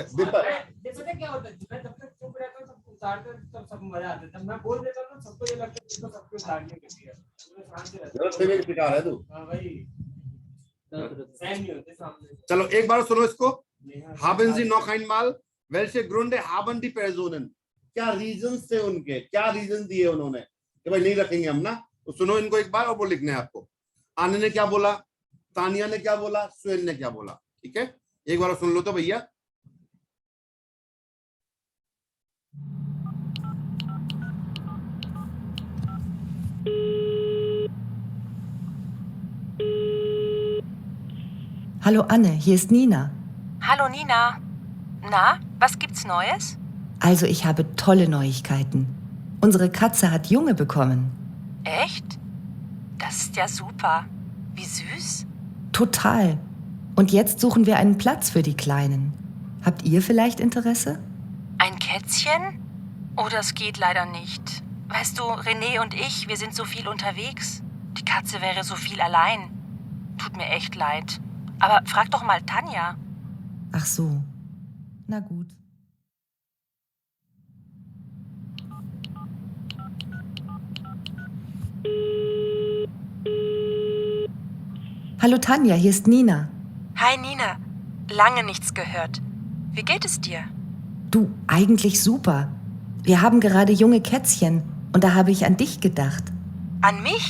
देखो क्या होता है, मैं जब तक चुप रहता हूँ काटते तब सब मजा आता था। मैं बोल देता हूँ सबको ये लगता है कि तो सबको काटने के लिए शांत से रहता जरूरत से शिकार है तू। हां भाई सहन नहीं होते सामने। चलो एक बार सुनो इसको। haben sie noch einmal welche Gründe haben die Personen? क्या रीजंस थे उनके, क्या रीजन दिए उन्होंने कि भाई नहीं रखेंगे हम ना। तो सुनो इनको एक बार और वो लिखने हैं आपको। आने ने क्या बोला, तानिया ने क्या बोला, स्वेन ने क्या बोला। ठीक है, एक बार सुन लो तो भैया। Hallo Anne, hier ist Nina. Hallo Nina. Na, was gibt's Neues? Also ich habe tolle Neuigkeiten. Unsere Katze hat Junge bekommen. Echt? Das ist ja super. Wie süß. Total. Und jetzt suchen wir einen Platz für die Kleinen. Habt ihr vielleicht Interesse? Ein Kätzchen? Oh, das geht leider nicht. Weißt du, René und ich, wir sind so viel unterwegs. Die Katze wäre so viel allein. Tut mir echt leid. Aber frag doch mal Tanja. Ach so. Na gut. Hallo Tanja, hier ist Nina. Hi Nina. Lange nichts gehört. Wie geht es dir? Du, eigentlich super. Wir haben gerade junge Kätzchen und da habe ich an dich gedacht. An mich?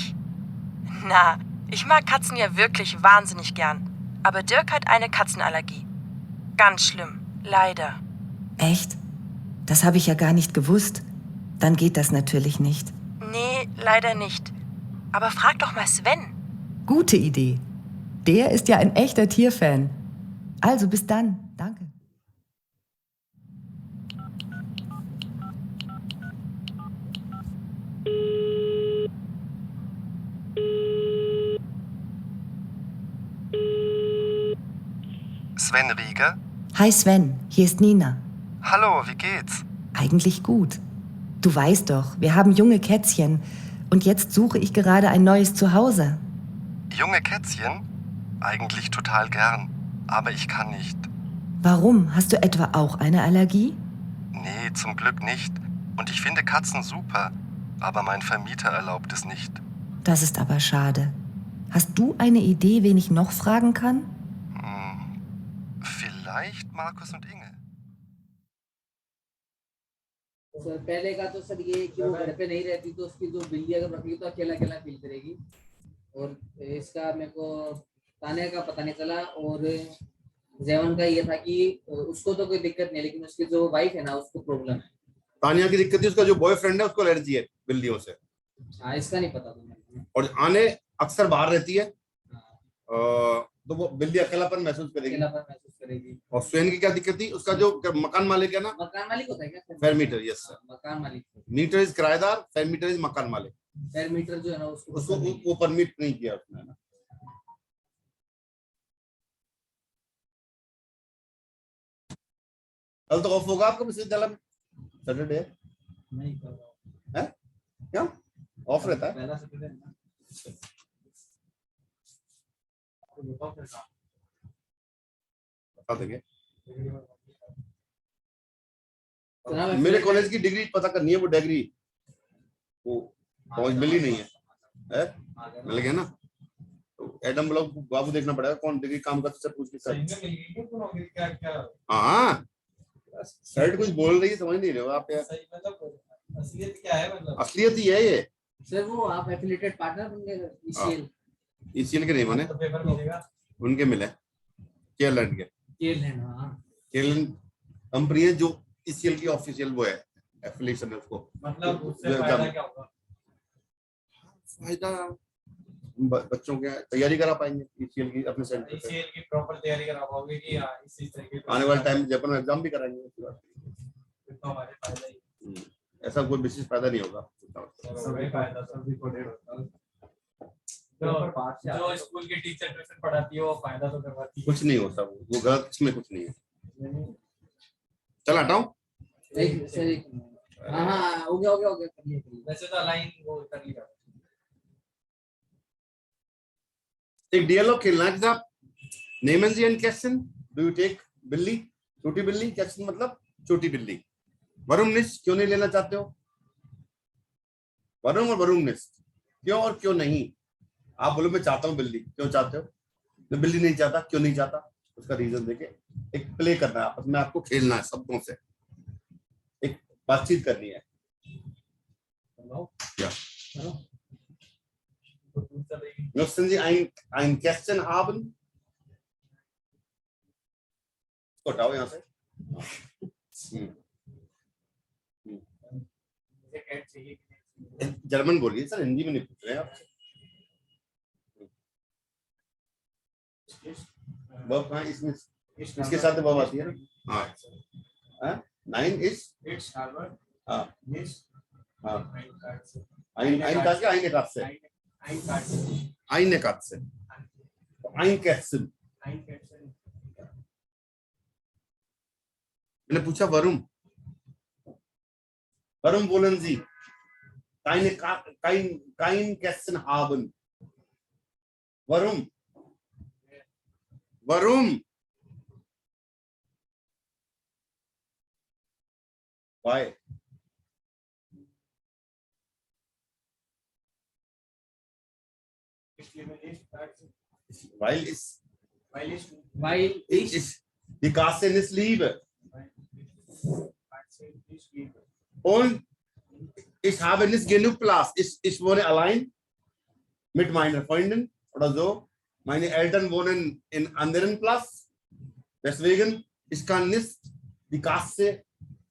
Na, ich mag Katzen ja wirklich wahnsinnig gern. Aber Dirk hat eine Katzenallergie. Ganz schlimm, leider. Echt? Das habe ich ja gar nicht gewusst. Dann geht das natürlich nicht. Nee, leider nicht. Aber frag doch mal Sven. Gute Idee. Der ist ja ein echter Tierfan. Also bis dann. Danke. Sven Rieger? Hi Sven, hier ist Nina. Hallo, wie geht's? Eigentlich gut. Du weißt doch, wir haben junge Kätzchen und jetzt suche ich gerade ein neues Zuhause. Junge Kätzchen? Eigentlich total gern, aber ich kann nicht. Warum? Hast du etwa auch eine Allergie? Nee, zum Glück nicht. Und ich finde Katzen super, aber mein Vermieter erlaubt es nicht. Das ist aber schade. Hast du eine Idee, wen ich noch fragen kann? Vielleicht Markus und Inge. Sir पहले का तो sir ये कि वो घर पे नहीं रहती तो उसकी जो बिल्ली अगर रखेगी तो अकेला अकेला फील करेगी। और इसका मेरे को ताने का पता नहीं चला। और जैवन का ये था कि उसको तो कोई दिक्कत नहीं, लेकिन उसकी जो वाइफ है ना उसको प्रॉब्लम है। तानिया की दिक्कत है, उसका जो बॉयफ्रेंड है उसको एलर्जी है बिल्लियों से। हाँ, इसका नहीं पता था। और आने अक्सर बाहर रहती है तो वो बिल्ली अकेलापन महसूस करेगी। और स्वेन की क्या दिक्कत थी, उसका जो मकान मालिक है ना, मकान मालिक होता है क्या? Fair metre. यस सर, मकान मालिक। मीटर इज किराएदार, फेयर मीटर इज मकान मालिक। फेयर मीटर जो है ना उसको वो परमिट नहीं किया उसने ना। कल तो ऑफ होगा आपका विश्वविद्यालय में? सैटरडे नहीं कर रहा है क्या? ऑफ रहता है पहला सैटरडे ना। बता देंगे। मेरे कॉलेज की डिग्री पता करनी है, वो डिग्री वो पहुंच मिली नहीं है, मिल गया ना तो एडम ब्लॉक बाबू देखना पड़ेगा कौन डिग्री काम करता है, पूछ के सर। हाँ सर कुछ बोल रही है, समझ नहीं रहे हो आप यार। असलियत क्या है? मतलब असलियत ही है ये सर। वो आप एफिलिएटेड पार्टनर बन गए ईसीएल के नहीं बने, उनके मिले केयरलैंड के। केयरलैंड कंपनी है जो ईसीएल की ऑफिशियल वो है, एफिलिएशन है उसको। मतलब उससे फायदा क्या होगा? फायदा बच्चों के तैयारी करा पाएंगे ईसीएल की अपने सेंटर पे। ईसीएल की प्रॉपर तैयारी करा पाओगे कि इसी तरीके आने वाले टाइम में जब एग्जाम भी कराएंगे तो हमारे फायदा ही। ऐसा कोई विशेष फायदा नहीं होगा। जो स्कूल की टीचर ट्यूशन पढ़ाती है वो फायदा तो करवाती है। कुछ नहीं होता, वो गलत, इसमें कुछ नहीं है। चल हटाऊं। हाँ हो गया। वैसे तो लाइन वो कर लिया। एक डियलॉग खेलना है साहब। Name and question. Do you take बिल्ली? छोटी बिल्ली। क्वेश्चन मतलब छोटी बिल्ली। वरुमनिस्ट क्यों नहीं लेना चाहते हो? वरुम और वरुमनिस्ट क्यों और क्यों नहीं? आप बोलो मैं चाहता हूं बिल्ली, क्यों चाहते हो? मैं बिल्ली नहीं चाहता, क्यों नहीं चाहता? उसका रीजन देके एक प्ले करना है आपस में, आपको खेलना है शब्दों से, एक बातचीत करनी है। Ja. Möchten Sie ein Kästchen haben? हटाओ यहाँ से। जर्मन बोलिए सर, हिंदी में नहीं पूछ रहे हैं आपसे। वर्ब कहाँ इसमें, इसके साथ वर्ब आती है ना? हाँ, नाइन इज, हाँ हाँ, eine Katze, eine Katze, eine Katze, ein Kätzchen। मैंने पूछा वरुम, वरुम wollen Sie kein Kätzchen haben? वरुम, वरुम, why? Weil ich die Katze nicht liebe und ich habe nicht genug Platz. Ich wohne allein mit meiner Freundin oder so. Meine Eltern wohnen in anderen Platz. Deswegen ich kann nicht die Katze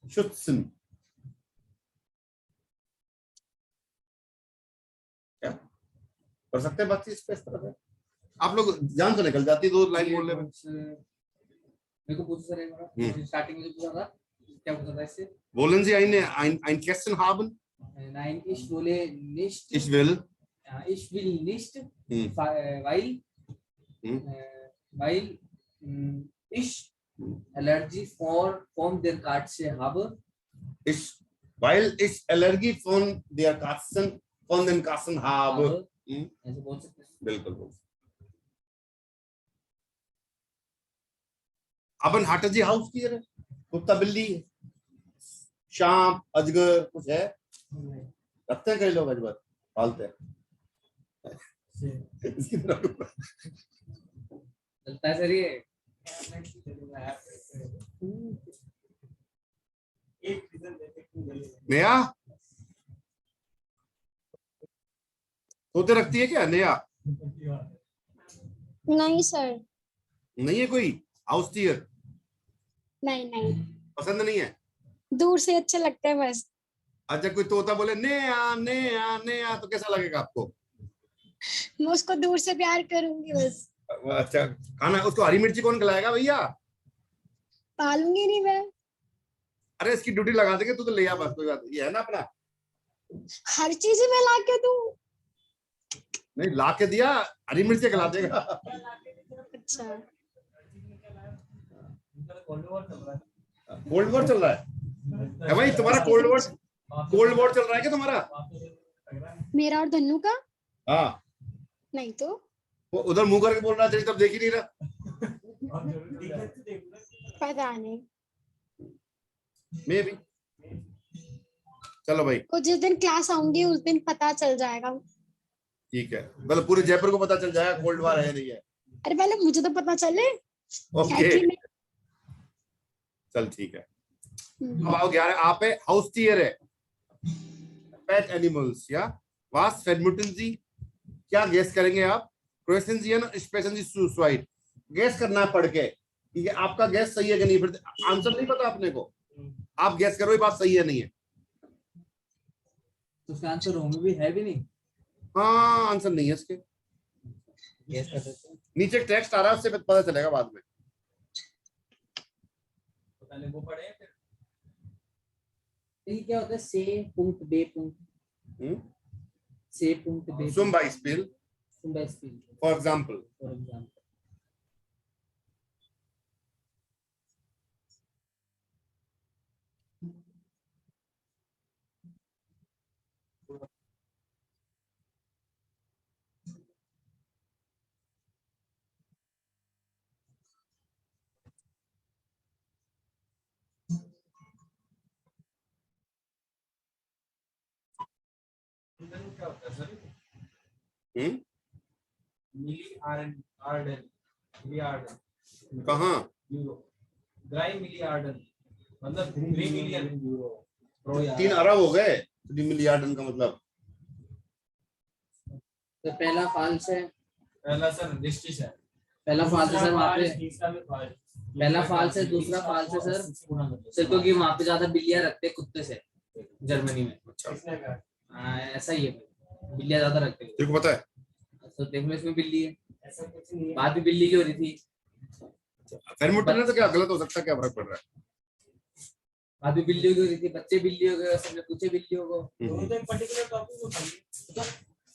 schützen. Ja? कर सकते हैं बातचीत इस तरह से? आप लोग जान तो निकल जाती, दो लाइन बोल रहे मेरे को पूछो सर एक बार, स्टार्टिंग में पूछा था क्या पूछा था इससे? Wollen Sie ein Kästchen haben? Nein, ich wolle nicht. Ich will. Ich will nicht, weil ich Allergie von der Katze habe. Weil ich Allergie von der Katzen, von den Katzen habe. ऐसे बोल सकते हैं? बिल्कुल बोल। अपन हाटजी house की है, कुत्ता बिल्ली, सांप अजगर कुछ है? रखते हैं कई लोग, अजगर पालते हैं। चलता है सर ये। नया तोते रखती है क्या नया? नहीं सर, नहीं है कोई हाउस टीयर? नहीं नहीं, पसंद नहीं है? दूर से अच्छे लगते हैं बस। अच्छा, कोई तोता बोले नया नया नया तो कैसा लगेगा आपको? मैं उसको दूर से प्यार करूंगी बस। अच्छा, खाना उसको हरी मिर्ची कौन खिलाएगा भैया? पालूंगी नहीं मैं। अरे इसकी ड्यूटी लगा देंगे, तू तो ले आ बस, कोई बात ये है ना अपना। हर चीज में ला के दूं? नहीं ला के दिया, हरी मिर्ची खिला देगा। अच्छा, कोल्ड वॉर चल रहा है भाई तुम्हारा? कोल्ड वॉर चल रहा है क्या तुम्हारा? मेरा और धन्नू का? हाँ। नहीं तो वो उधर मुंह करके बोल रहा है, तब देख ही नहीं रहा। पता नहीं, मे भी। चलो भाई, वो जिस दिन क्लास आऊंगी उस दिन पता चल जाएगा। ठीक है, मतलब पूरे जयपुर को पता चल जाएगा कोल्ड वॉर है नहीं है। अरे पहले मुझे तो पता चले। ओके चल ठीक है। अब आओ 11 आप है हाउस टीयर है, पेट एनिमल्स या वास फेडमुटन जी। क्या गेस करेंगे आप? क्वेश्चन जी है ना, स्पेशल जी सुसाइड गेस करना है पढ़ के, ठीक है? आपका गैस सही है कि नहीं, फिर आंसर नहीं पता अपने को, आप गैस करो ये बात सही है नहीं है। तो उसका आंसर होम में भी है भी नहीं। हाँ आंसर नहीं है इसके, गैस कर सकते हैं। नीचे टेक्स्ट आ रहा है, उससे पता चलेगा बाद में। तो पहले वो पढ़े फिर ये क्या होता है? से पुंक्ट बे पुंक्ट, से पुंक्ट बे zum Beispiel, for example, for example. क्या होता है सर? मिली आर्डन कहाँ? यूरो, ड्राई मिली आर्डन मतलब 3 मिलियन यूरो। 3 अरब हो गए 3 मिलियन का मतलब। तो पहला फॉल्स है, पहला सर डिस्टिस है, पहला फॉल्स है सर वहाँ पे, तीसरा भी फॉल्स। पहला फॉल्स है, दूसरा फॉल्स है सर क्योंकि वहाँ पे ज्यादा बिल्लियां रखते हैं कुत्ते से जर्मनी में। किसने कहा? हाँ ऐसा ही है, बिल्लियां ज्यादा रखते हैं। तेरे को पता है? तो देख लो इसमें बिल्ली है, ऐसा कुछ नहीं है। बात भी बिल्ली की हो रही थी, फेरमोटन है तो क्या गलत हो सकता है, क्या फर्क पड़ रहा है? बात भी बिल्ली की हो रही थी, बच्चे बिल्ली हो गए, सबने पूछे बिल्ली हो गए, तो एक पर्टिकुलर टॉपिक को समझिए।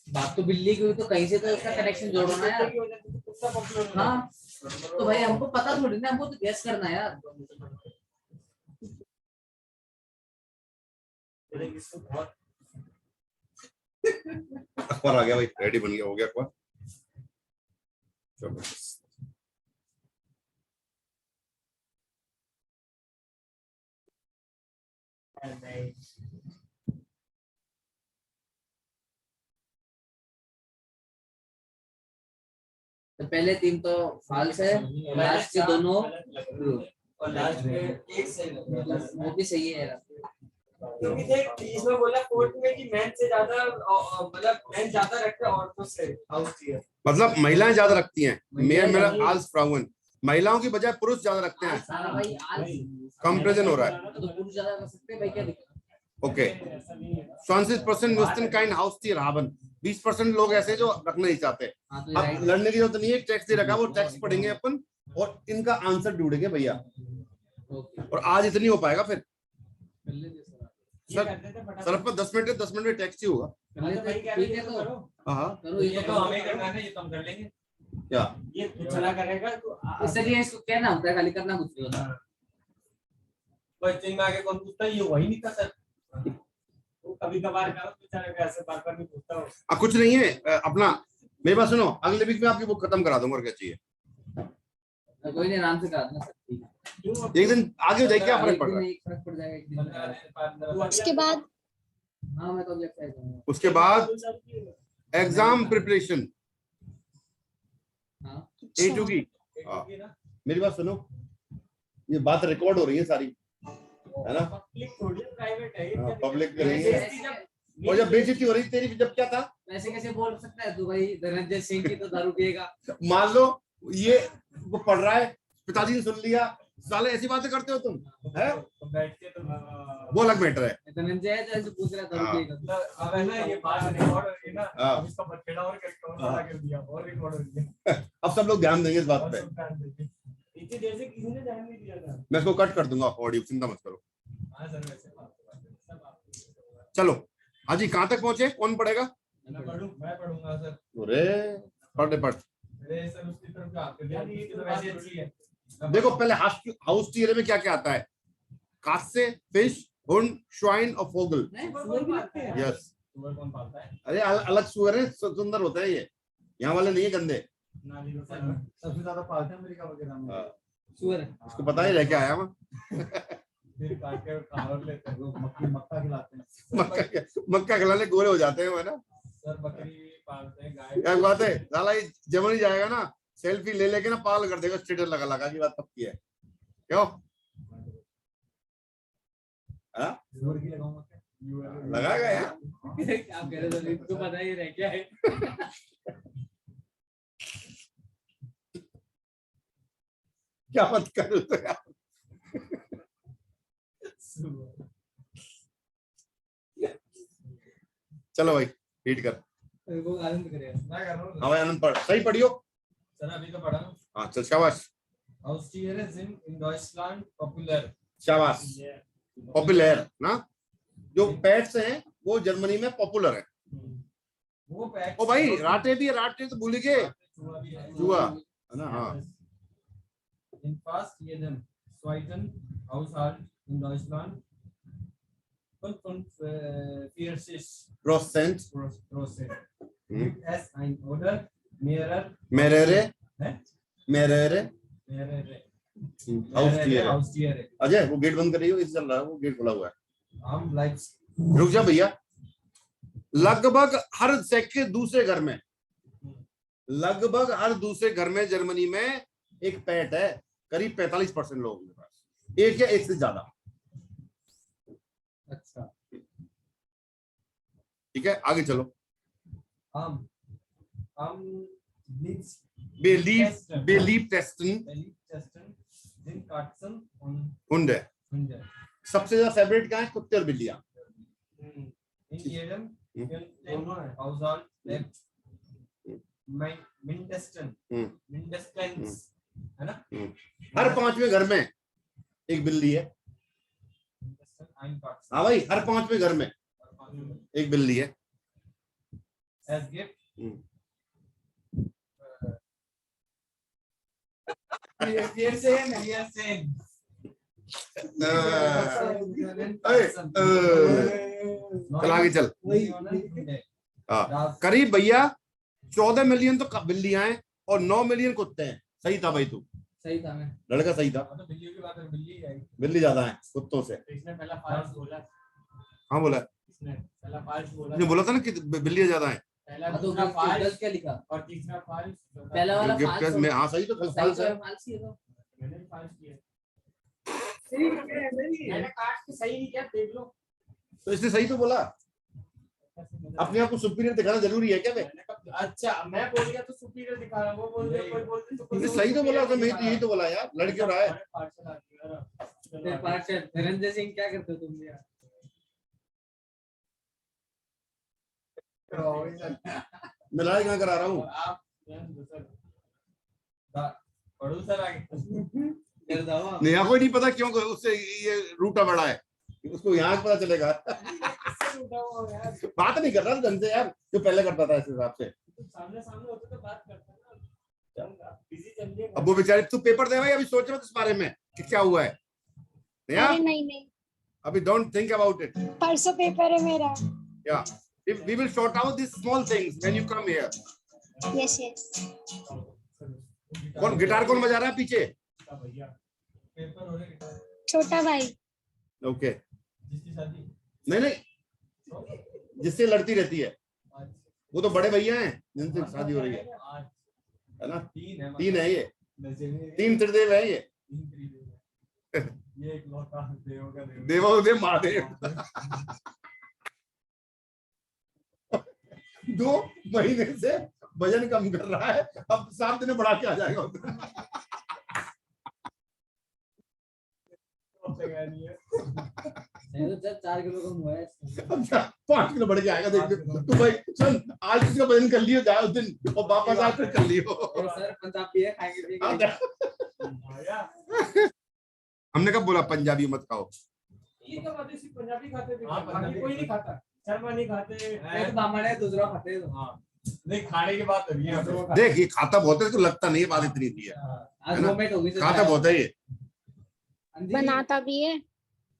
बात तो बिल्ली की हुई तो कहीं से तो उसका कनेक्शन जोड़ो ना यार। कुत्ता पॉपुलर हाँ तो भाई हमको पता थोड़ी ना, हमको तो गैस करना है यार। अखबार आ गया भाई, रेडी बन गया, हो गया अखबार। चलो तो पहले 3 तो फॉल्स है, लास्ट के दोनों ट्रू, और लास्ट में एक सही लगा। वो भी सही है यार। क्योंकि देख इसमें बोला कोर्ट में कि मैन से ज्यादा मतलब मैन ज्यादा रखते हैं औरतों से हाउस टीयर, मतलब महिलाएं ज्यादा रखती हैं, मेरा आल्स फ्राउन, महिलाओं की बजाय पुरुष ज्यादा रखते हैं। सारा भाई आज कंपैरिजन हो रहा है। तो पुरुष ज्यादा कर सकते हैं भाई, क्या दिक्कत? Okay 20% müssten kein Haustier haben, 20% लोग ऐसे जो रखना नहीं चाहते। हाँ तो अब राइट, लड़ने की जरूरत नहीं है, टेक्स्ट दे रखा, वो टेक्स्ट पढ़ेंगे अपन और इनका आंसर ढूंढेंगे भैया। ओके और आज इतनी हो पाएगा फिर कर लेते सर, सर अपन 10 मिनट में टेक्स्ट ही होगा। कर लेते, ठीक है तो हाँ करो, ये तो हमें करना है, ये तो हम कर लेंगे। क्या ये चला करेगा तो इसलिए इसको कहना होता है, खाली करना कुछ नहीं होता। क्वेश्चन में आगे कौन पूछता है, ये वही नहीं था सर। वो कभी कभार का बेचारे को ऐसे बार-बार नहीं पूछता हो। कुछ नहीं है अपना, मेरी बात सुनो, अगले वीक में आपकी बुक खत्म करा दूंगा, और क्या चाहिए। कोई नहीं, आराम से करा देना सर, ठीक है। एक दिन आगे हो जाए, क्या फर्क पड़ रहा है? एक फर्क पड़ जाएगा, एक दिन। उसके बाद हाँ मैं तो अगले हफ्ते आऊंगा। उसके बाद एग्जाम प्रिपरेशन हाँ A2 की। मेरी बात सुनो, ये बात रिकॉर्ड हो रही है सारी, है ना? पब्लिक थोड़ी प्राइवेट है ये। पब्लिक करेंगे। और जब बेइज्जती हो रही तेरी, जब क्या था, ऐसे कैसे बोल सकता है तू भाई, धनंजय सिंह की तो दारू पिएगा। मान लो ये वो पढ़ रहा है, पिताजी ने सुन लिया, साले ऐसी बातें करते हो तुम, है? बैठ के तो वो अलग मैटर है। धनंजय है तो ऐसे पूछ रहा है दारू पिएगा। अब है ना ये बात रिकॉर्ड हो रही है ना, हाँ। अब इसका बखेड़ा और करके और बड़ा कर दिया और रिकॉर्ड हो रही है। अब सब लोग ध्यान देंगे इस बात और पे। सब ध्यान देंगे। इतनी देर से किसी ने ध्यान नहीं दिया था। मैं इसको कट कर दूंगा ऑडियो, चिंता मत करो। हाँ सर वैसे बात सब आप चलो हाजी, कहाँ तक पहुंचे, कौन पढ़ेगा? मैं पढ़ूंगा सर। अरे पढ़। अरे सर उसकी तरफ का आपके ध्यान की तो वैसे अच्छी है। देखो पहले हाउस टीयर में क्या क्या आता है, कासे, फिश, हुंड, श्वाइन और फोगल। सुअर भी लगते हैं। यस, सुअर कौन पालता है? अरे अलग सुअर है, सुंदर होता है ये, यहाँ वाले नहीं है गंदे। नाली में सबसे ज्यादा पालते हैं अमेरिका वगैरह में। हाँ, सुअर इसको पता ही लेके आया मैं। फिर काट के खावर लेते हैं, वो मक्का खिलाते हैं। मक्का खिलाने गोरे हो जाते हैं, है ना? सर बकरी पालते हैं, गाय। क्या बात है, साला ये जब नहीं जाएगा ना, सेल्फी ले लेके ना पागल कर देगा, स्टेटस लगा की बात पक्की है। क्यों लगाएगा यार? क्या कह रहे हो, इसको पता ही रह क्या है। क्या मत कर तो यार। चलो भाई रीड कर। वो आनंद करेगा। मैं कर रहा हूँ। हाँ भाई आनंद पढ़, सही पढ़ियो। सर अभी तो पढ़ा ना। हाँ चल शाबाश Haustier sind in Deutschland popular. शाबाश, पॉपुलर ना, जो पेट्स हैं वो जर्मनी में पॉपुलर है। वो पैक। ओ भाई राटे भी है, राटे तो भूल गए, जुआ है ना? हाँ In fast jedem zweiten Haushalt in Deutschland 45% gibt es ein oder mehrere Haustiere. Ajay वो गेट बंद कर रही हो, इसे चल रहा है, वो गेट खुला हुआ है। Am liebsten रुक जा भैया, लगभग हर दूसरे घर में, लगभग हर दूसरे घर में जर्मनी में एक पेट है। करीब 45% लोगों के पास एक या एक से ज्यादा। अच्छा ठीक है, आगे चलो। बेलीव टेस्टन हुंड है। सबसे ज्यादा फेवरेट क्या है? कुत्ते और बिल्लियां। है ना? हर 5वें घर में एक बिल्ली है। हाँ भाई, हर 5वें घर में एक बिल्ली है। As gift. You're saying, you're saying. चल आगे चल। करीब भैया 14 मिलियन तो बिल्लियां हैं और 9 मिलियन कुत्ते हैं। सही था भाई, तू सही था। मैं लड़का सही था। तो बिल्लियों की बात है, बिल्ली है। बिल्ली ज्यादा है कुत्तों से। इसने पहला फाल्स बोला। हाँ बोला, इसने पहला फाल्स बोला। इसने बोला था ना कि बिल्लियां ज्यादा है। पहला तो दूसरा फाल्स क्या लिखा? और तीसरा फाल्स। पहला वाला फाल्स में हाँ सही तो फाल्स है। फाल्स ही है तो मैंने फाल्स किया। मैंने काट के सही नहीं किया, देख लो। तो इसने सही तो बोला। अपने आप को सुपीरियर दिखाना जरूरी है क्या भाई? अच्छा, मैं बोल गया तो सुपीरियर दिखा रहा हूँ, वो बोल रहे कोई बोलते तो इसने सही तो बोला। तो मैं तो यही तो बोला यार, लड़ क्यों रहा है? धीरेन्द्र सिंह क्या करते हो तुम यार? मिलाई कहाँ करा रहा हूँ? प्रोड्यूसर आगे नेहा को नहीं पता क्यों उससे ये रूटा बड़ा है, उसको यहाँ पता चलेगा। बात नहीं कर रहा ढंग से यार, जो पहले करता था इस हिसाब से। सामने सामने होते तो बात करता ना। बिजी चल रही है। अब वो बेचारे, तू पेपर दे भाई, अभी सोच मत इस बारे में कि क्या हुआ है। नेहा अरे नहीं, अभी डोंट थिंक अबाउट इट। परसों पेपर है मेरा। या we will sort out these small things when you come here. Yes, yes. कौन गिटार कौन बजा रहा है पीछे? पेपर हो रहे हैं। छोटा भाई। ओके। जिसकी शादी नहीं, जिससे लड़ती रहती है वो तो बड़े भैया हैं जिनसे शादी हो रही है ना? तीन है ये, 3 त्रिदेव है ये। ये एक लौटा देवों का देव। देवोदेव महादेव। 2 महीने से वजन कम कर रहा है, अब 7 दिन बढ़ा के आ जाएगा। 4 किलो कम हुआ है। अब 5 किलो बढ़ के आएगा। देख तू भाई, सुन, आज इसका वजन कर लियो, जाए उस दिन और वापस आकर कर लियो। सर पंजाबी है, खाएंगे। हमने कब बोला पंजाबी मत खाओ? ये तो बात है, सिर्फ पंजाबी खाते थे, बाकी कोई नहीं खाता। शर्मा नहीं खाते, एक बामण है, दूसरा खाते हैं। हाँ नहीं, खाने की बात हो रही है। देख ये खाता बहुत है, इसको लगता नहीं है बात इतनी थी है। आज मोमेंट हो गई। खाता बहुत है ये। बनाता भी है,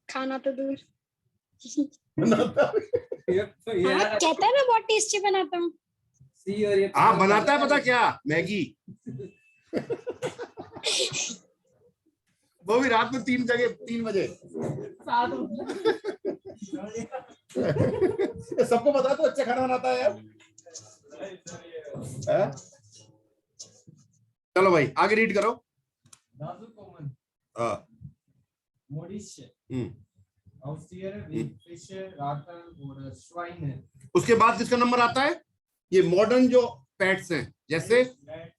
खाना तो दूर। कहता है मैं बहुत टेस्टी बनाता हूँ। हाँ बनाता है, पता क्या? मैगी। वो भी रात में 3 बजे। सबको पता तो अच्छा खाना बनाता है यार। चलो भाई आगे रीड करो। उसके बाद किसका नंबर आता है? ये मॉडर्न जो पेट्स हैं, जैसे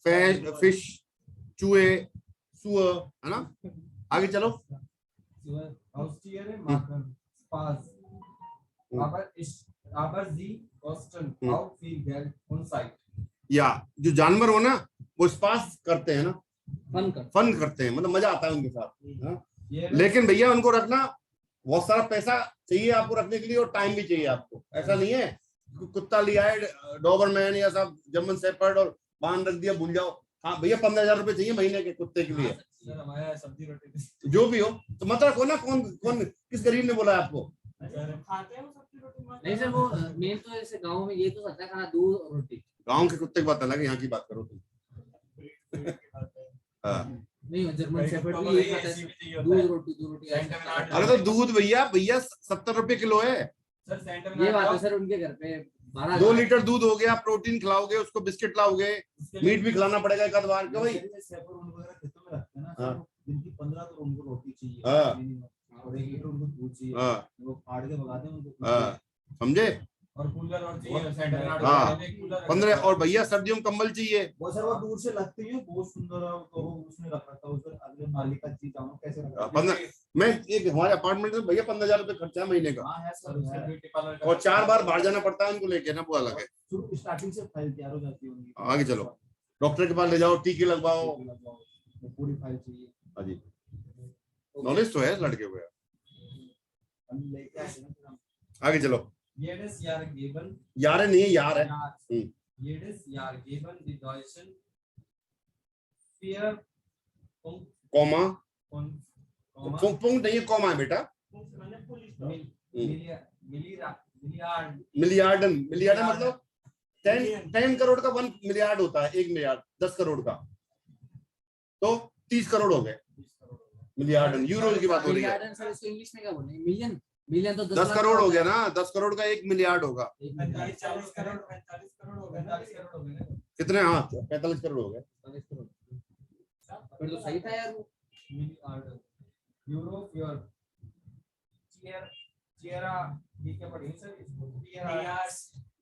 फिश, चूहे, सुअर, है ना? आगे चलो। या जो जानवर हो ना, वो स्पास करते हैं ना, फन करते हैं, मतलब मजा आता है उनके साथ। लेकिन भैया उनको रखना बहुत सारा पैसा चाहिए आपको रखने के लिए, और टाइम भी चाहिए आपको। ऐसा नहीं है कुत्ता लिया है डॉबरमैन या सब जर्मन शेफर्ड और बांध रख दिया, भूल जाओ। हाँ भैया 15,000 रुपए चाहिए महीने के कुत्ते के लिए। सब्जी रोटी जो भी हो तो मत रखो ना। कौन किस गरीब ने बोला है आपको? खाते हैं वो सब्जी रोटी। नहीं सर, वो मेन तो ऐसे गांव में ये तो सकता है खाना, दूध और रोटी। गांव के कुत्ते की बात अलग है, यहाँ की बात करो तुम। नहीं, जर्मन शेफर्ड भी ये खाता है, दूध रोटी। अरे तो दूध भैया 70 रुपए किलो है। ये बात है सर, उनके घर पे 2 लीटर दूध हो गया, प्रोटीन खिलाओगे उसको, बिस्किट लाओगे, मीट भी खिलाना पड़ेगा एक आध बार का भाई। हाँ 15 तो उनको रोटी चाहिए हाँ और 1 लीटर उनको दूध चाहिए, हाँ वो फाड़ के भगा दें उनको। हाँ, समझे? और कूलर और चाहिए सेंटर गार्ड हाँ, में, कूलर 15। और भैया सर्दियों में कंबल चाहिए। वो सर वो दूर से लगती है बहुत सुंदर है, तो वो उसने रख रखा है उधर, अगले माली का चीज आऊं कैसे रखा है। 15 मैं एक हमारे अपार्टमेंट में भैया 15,000 रुपए खर्चा है महीने का, हाँ है सर, उसके है। ब्यूटी पार्लर का और 4 बार बाहर जाना पड़ता है उनको लेके ना, वो अलग है। शुरू स्टार्टिंग से फाइल तैयार हो जाती है उनकी। आगे चलो, डॉक्टर के पास ले जाओ, टीके लगवाओ। वो पूरी फाइल चाहिए। हाँ जी, नॉलेज तो है लड़के को यार। हम लेके आए थे ना फिर हम। आगे चलो, Jedes Jahr geben, यार है नहीं है, यार है। jedes Jahr geben die Deutschen 4 comma, und पुंग नहीं है, कॉमा है बेटा। मिलियार्डन, मिलियार्डन मतलब 10 करोड़ का 1 मिलियार्ड होता है, 1 मिलियार्ड 10 करोड़ का, तो 30 करोड़ हो गए मिलियार्डन। यूरो की बात हो रही है। मिलियन सर, इसको इंग्लिश में क्या बोलेंगे? मिलियन, मिलियन तो 10 करोड़ हो गया ना, 10 करोड़ का 1 मिलियार्ड होगा। 40 करोड़ 45 करोड़ हो गए ना। कितने? हाँ 45 करोड़ हो गए। 40 करोड़ फिर तो सही था यार वो। यूरो योर चेहरा ये क्या पढ़ेंगे सर इसको?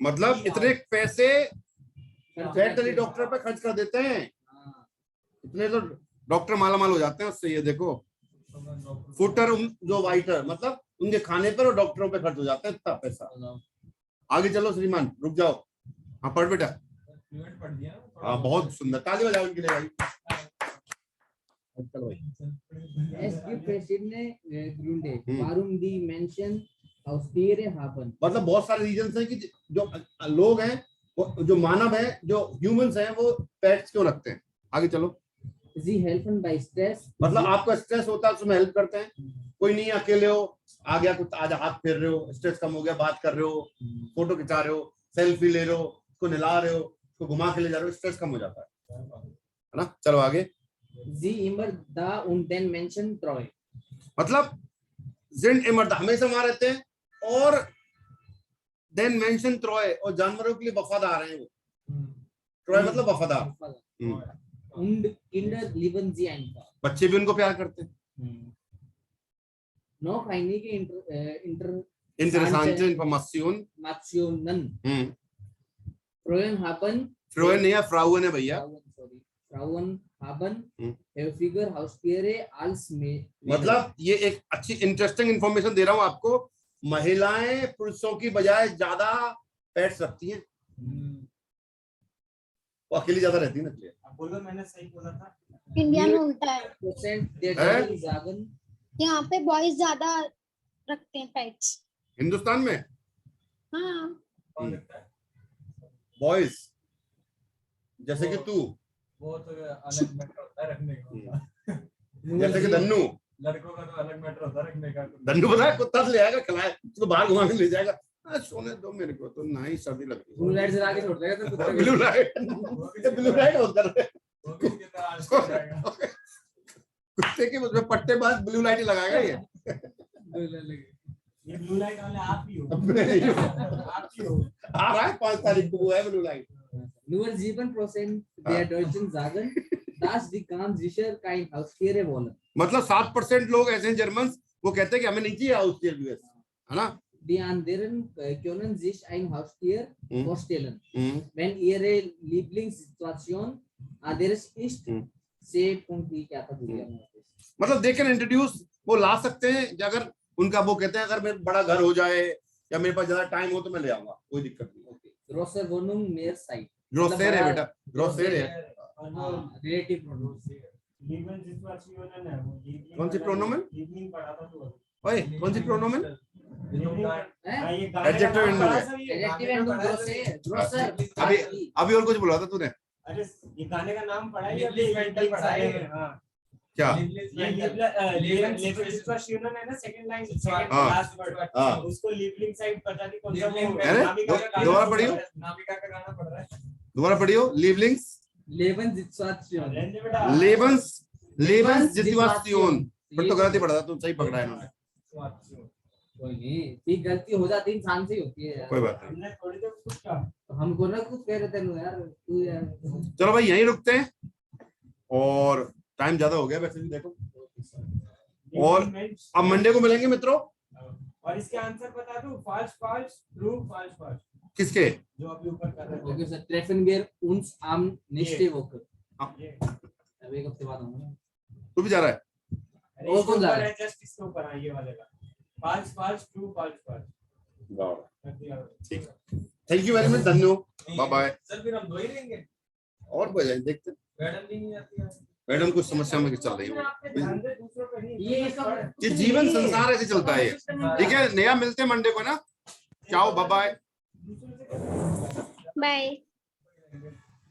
मतलब इतने पैसे वेटरनरी डॉक्टर पे खर्च कर देते हैं, इतने तो डॉक्टर मालामाल हो जाते हैं उससे। ये देखो फुटर जो वाइटर, मतलब उनके खाने पर और डॉक्टरों पे खर्च हो जाता है इतना पैसा। आगे चलो श्रीमान, रुक जाओ। हाँ पढ़ बेटा। पढ़ दिया। हाँ बहुत सुंदर, ताली बजाओ इनके लिए भाई। चलो भाई। Es gibt verschiedene Gründe, warum die Menschen Haustiere haben. मतलब बहुत सारे रीजंस हैं कि जो लोग हैं, जो मानव है, जो ह्यूमंस हैं, वो पेट्स क्यों रखते हैं। आगे चलो। Sie helfen bei Stress. मतलब आपका स्ट्रेस होता है उसमें हेल्प करते हैं। कोई नहीं, अकेले हो, आ गया कुछ, आज हाथ फेर रहे हो, स्ट्रेस कम हो गया, बात कर रहे हो, फोटो खिंचा रहे हो, सेल्फी ले रहे हो, उसको नहला रहे हो, उसको घुमा के ले जा रहे हो, स्ट्रेस कम हो जाता है ना। चलो आगे। Sie immer da und den Menschen treu. मतलब sind immer da, हमेशा वहां रहते हैं, और then mention treu, और जानवरों के लिए वफादार हैं वो। ट्रॉय मतलब वफादार। Und Kinder lieben sie einfach. बच्चे भी उनको प्यार करते हैं। Noch einige Interessante Information। Frauen haben, Frauen नहीं है, Frauen है भैया। Frauen haben häufiger Haustiere als Männer. मतलब ये एक अच्छी इंटरेस्टिंग इंफॉर्मेशन दे रहा हूँ आपको, महिलाएं पुरुषों की बजाय ज्यादा पेट्स रखती हैं। वो अकेली ज्यादा रहती है ना, इसलिए। बोलो, मैंने सही बोला था। इंडिया में उल्टा है, यहाँ पे बॉयज ज्यादा रखते हैं पेट्स। हिंदुस्तान में हाँ बॉयज, जैसे कि तू, वो तो अलग मैटर होता है रखने का। जैसे कि धन्नू, लड़कों का तो अलग मैटर होता है रखने का। धन्नू पता है, कुत्ता से ले आएगा, खिलाए, उसको बाहर घुमा के ले जाएगा, सोने दो मेरे को, तो ना ही सर्दी लगती है। ब्लू लाइट जला के छोड़ देगा तो कुत्ता। ब्लू लाइट, ब्लू लाइट होता है कुत्ते के उसमें पट्टे बाद ब्लू लाइट ही लगाएगा ये। ये ब्लू लाइट वाले आप ही हो। आप ही हो। आ रहा है 5 तारीख को, वो है blue light. Nur 7% der Deutschen sagen, dass die ganz sicher kein Haustiere wollen. मतलब 7% लोग ऐसे हैं जर्मन, वो कहते हैं कि हमें नहीं चाहिए हाउसटियर यूएस, है ना। Die anderen können sich ein Haustier vorstellen, wenn ihre Lieblingssituation anders ist. क्या था मतलब दे कैन इंट्रोड्यूस, वो ला सकते हैं अगर उनका, वो कहते हैं अगर मेरा बड़ा घर हो जाए या मेरे पास ज्यादा टाइम हो तो मैं ले आऊंगा, कोई दिक्कत नहीं। Grosser Wohnung, mehr Zeit. Grocer है बेटा, ग्रोसर है। Relative pronoun. कौन सी प्रोनोमेन? ओए कौन सी प्रोनोमेन? एडजेक्टिव एंड अभी और कुछ बोला था तूने? अरे ये गाने का नाम पढ़ा है या क्या? उसको लिवलिंग साइड पता नहीं कौन सा। दोबारा पढ़ियो, दोबारा पढ़ियो। लिवलिंग्स, लेबन्स जितवासियोन। फिर तो गलत ही पढ़ा था, तुम सही पकड़ा है इन्होंने। कोई नहीं, ठीक गलती हो जाती इंसान से ही होती है यार। कोई बात नहीं। हमने थोड़ी देर कुछ कहा। तो हमको ना कुछ कह रहे थे यार, तू यार। चलो भाई यहीं रुकते हैं, और टाइम ज्यादा हो गया वैसे भी देखो, और अब मंडे को मिलेंगे मित्रों। और इसके आंसर बता दूं, false false true false false, किसके? जो अभी ऊपर कर रहे okay sir, treffen wir uns am nächste Woche। ये अब एक हफ्ते बाद आऊंगा। तू भी जा रहा है? अरे और इसके कौन जा ऊपर रहा है, जस्ट इसके ऊपर है ये वाले का, false false true false false। ठीक, थैंक यू वेरी मच, धन्यवाद, बाय बाय। सर फिर हम दो ही रहेंगे, और बजाएं, देखते। मैडम भी नहीं आती है। मैडम कुछ समस्या में चल रही है, ध्यान दे दूसरों पे नहीं, ये सब ये जीवन संसार ऐसे चलता है। ठीक है, नया मिलते हैं मंडे को ना। चाओ, बाय बाय। Bye.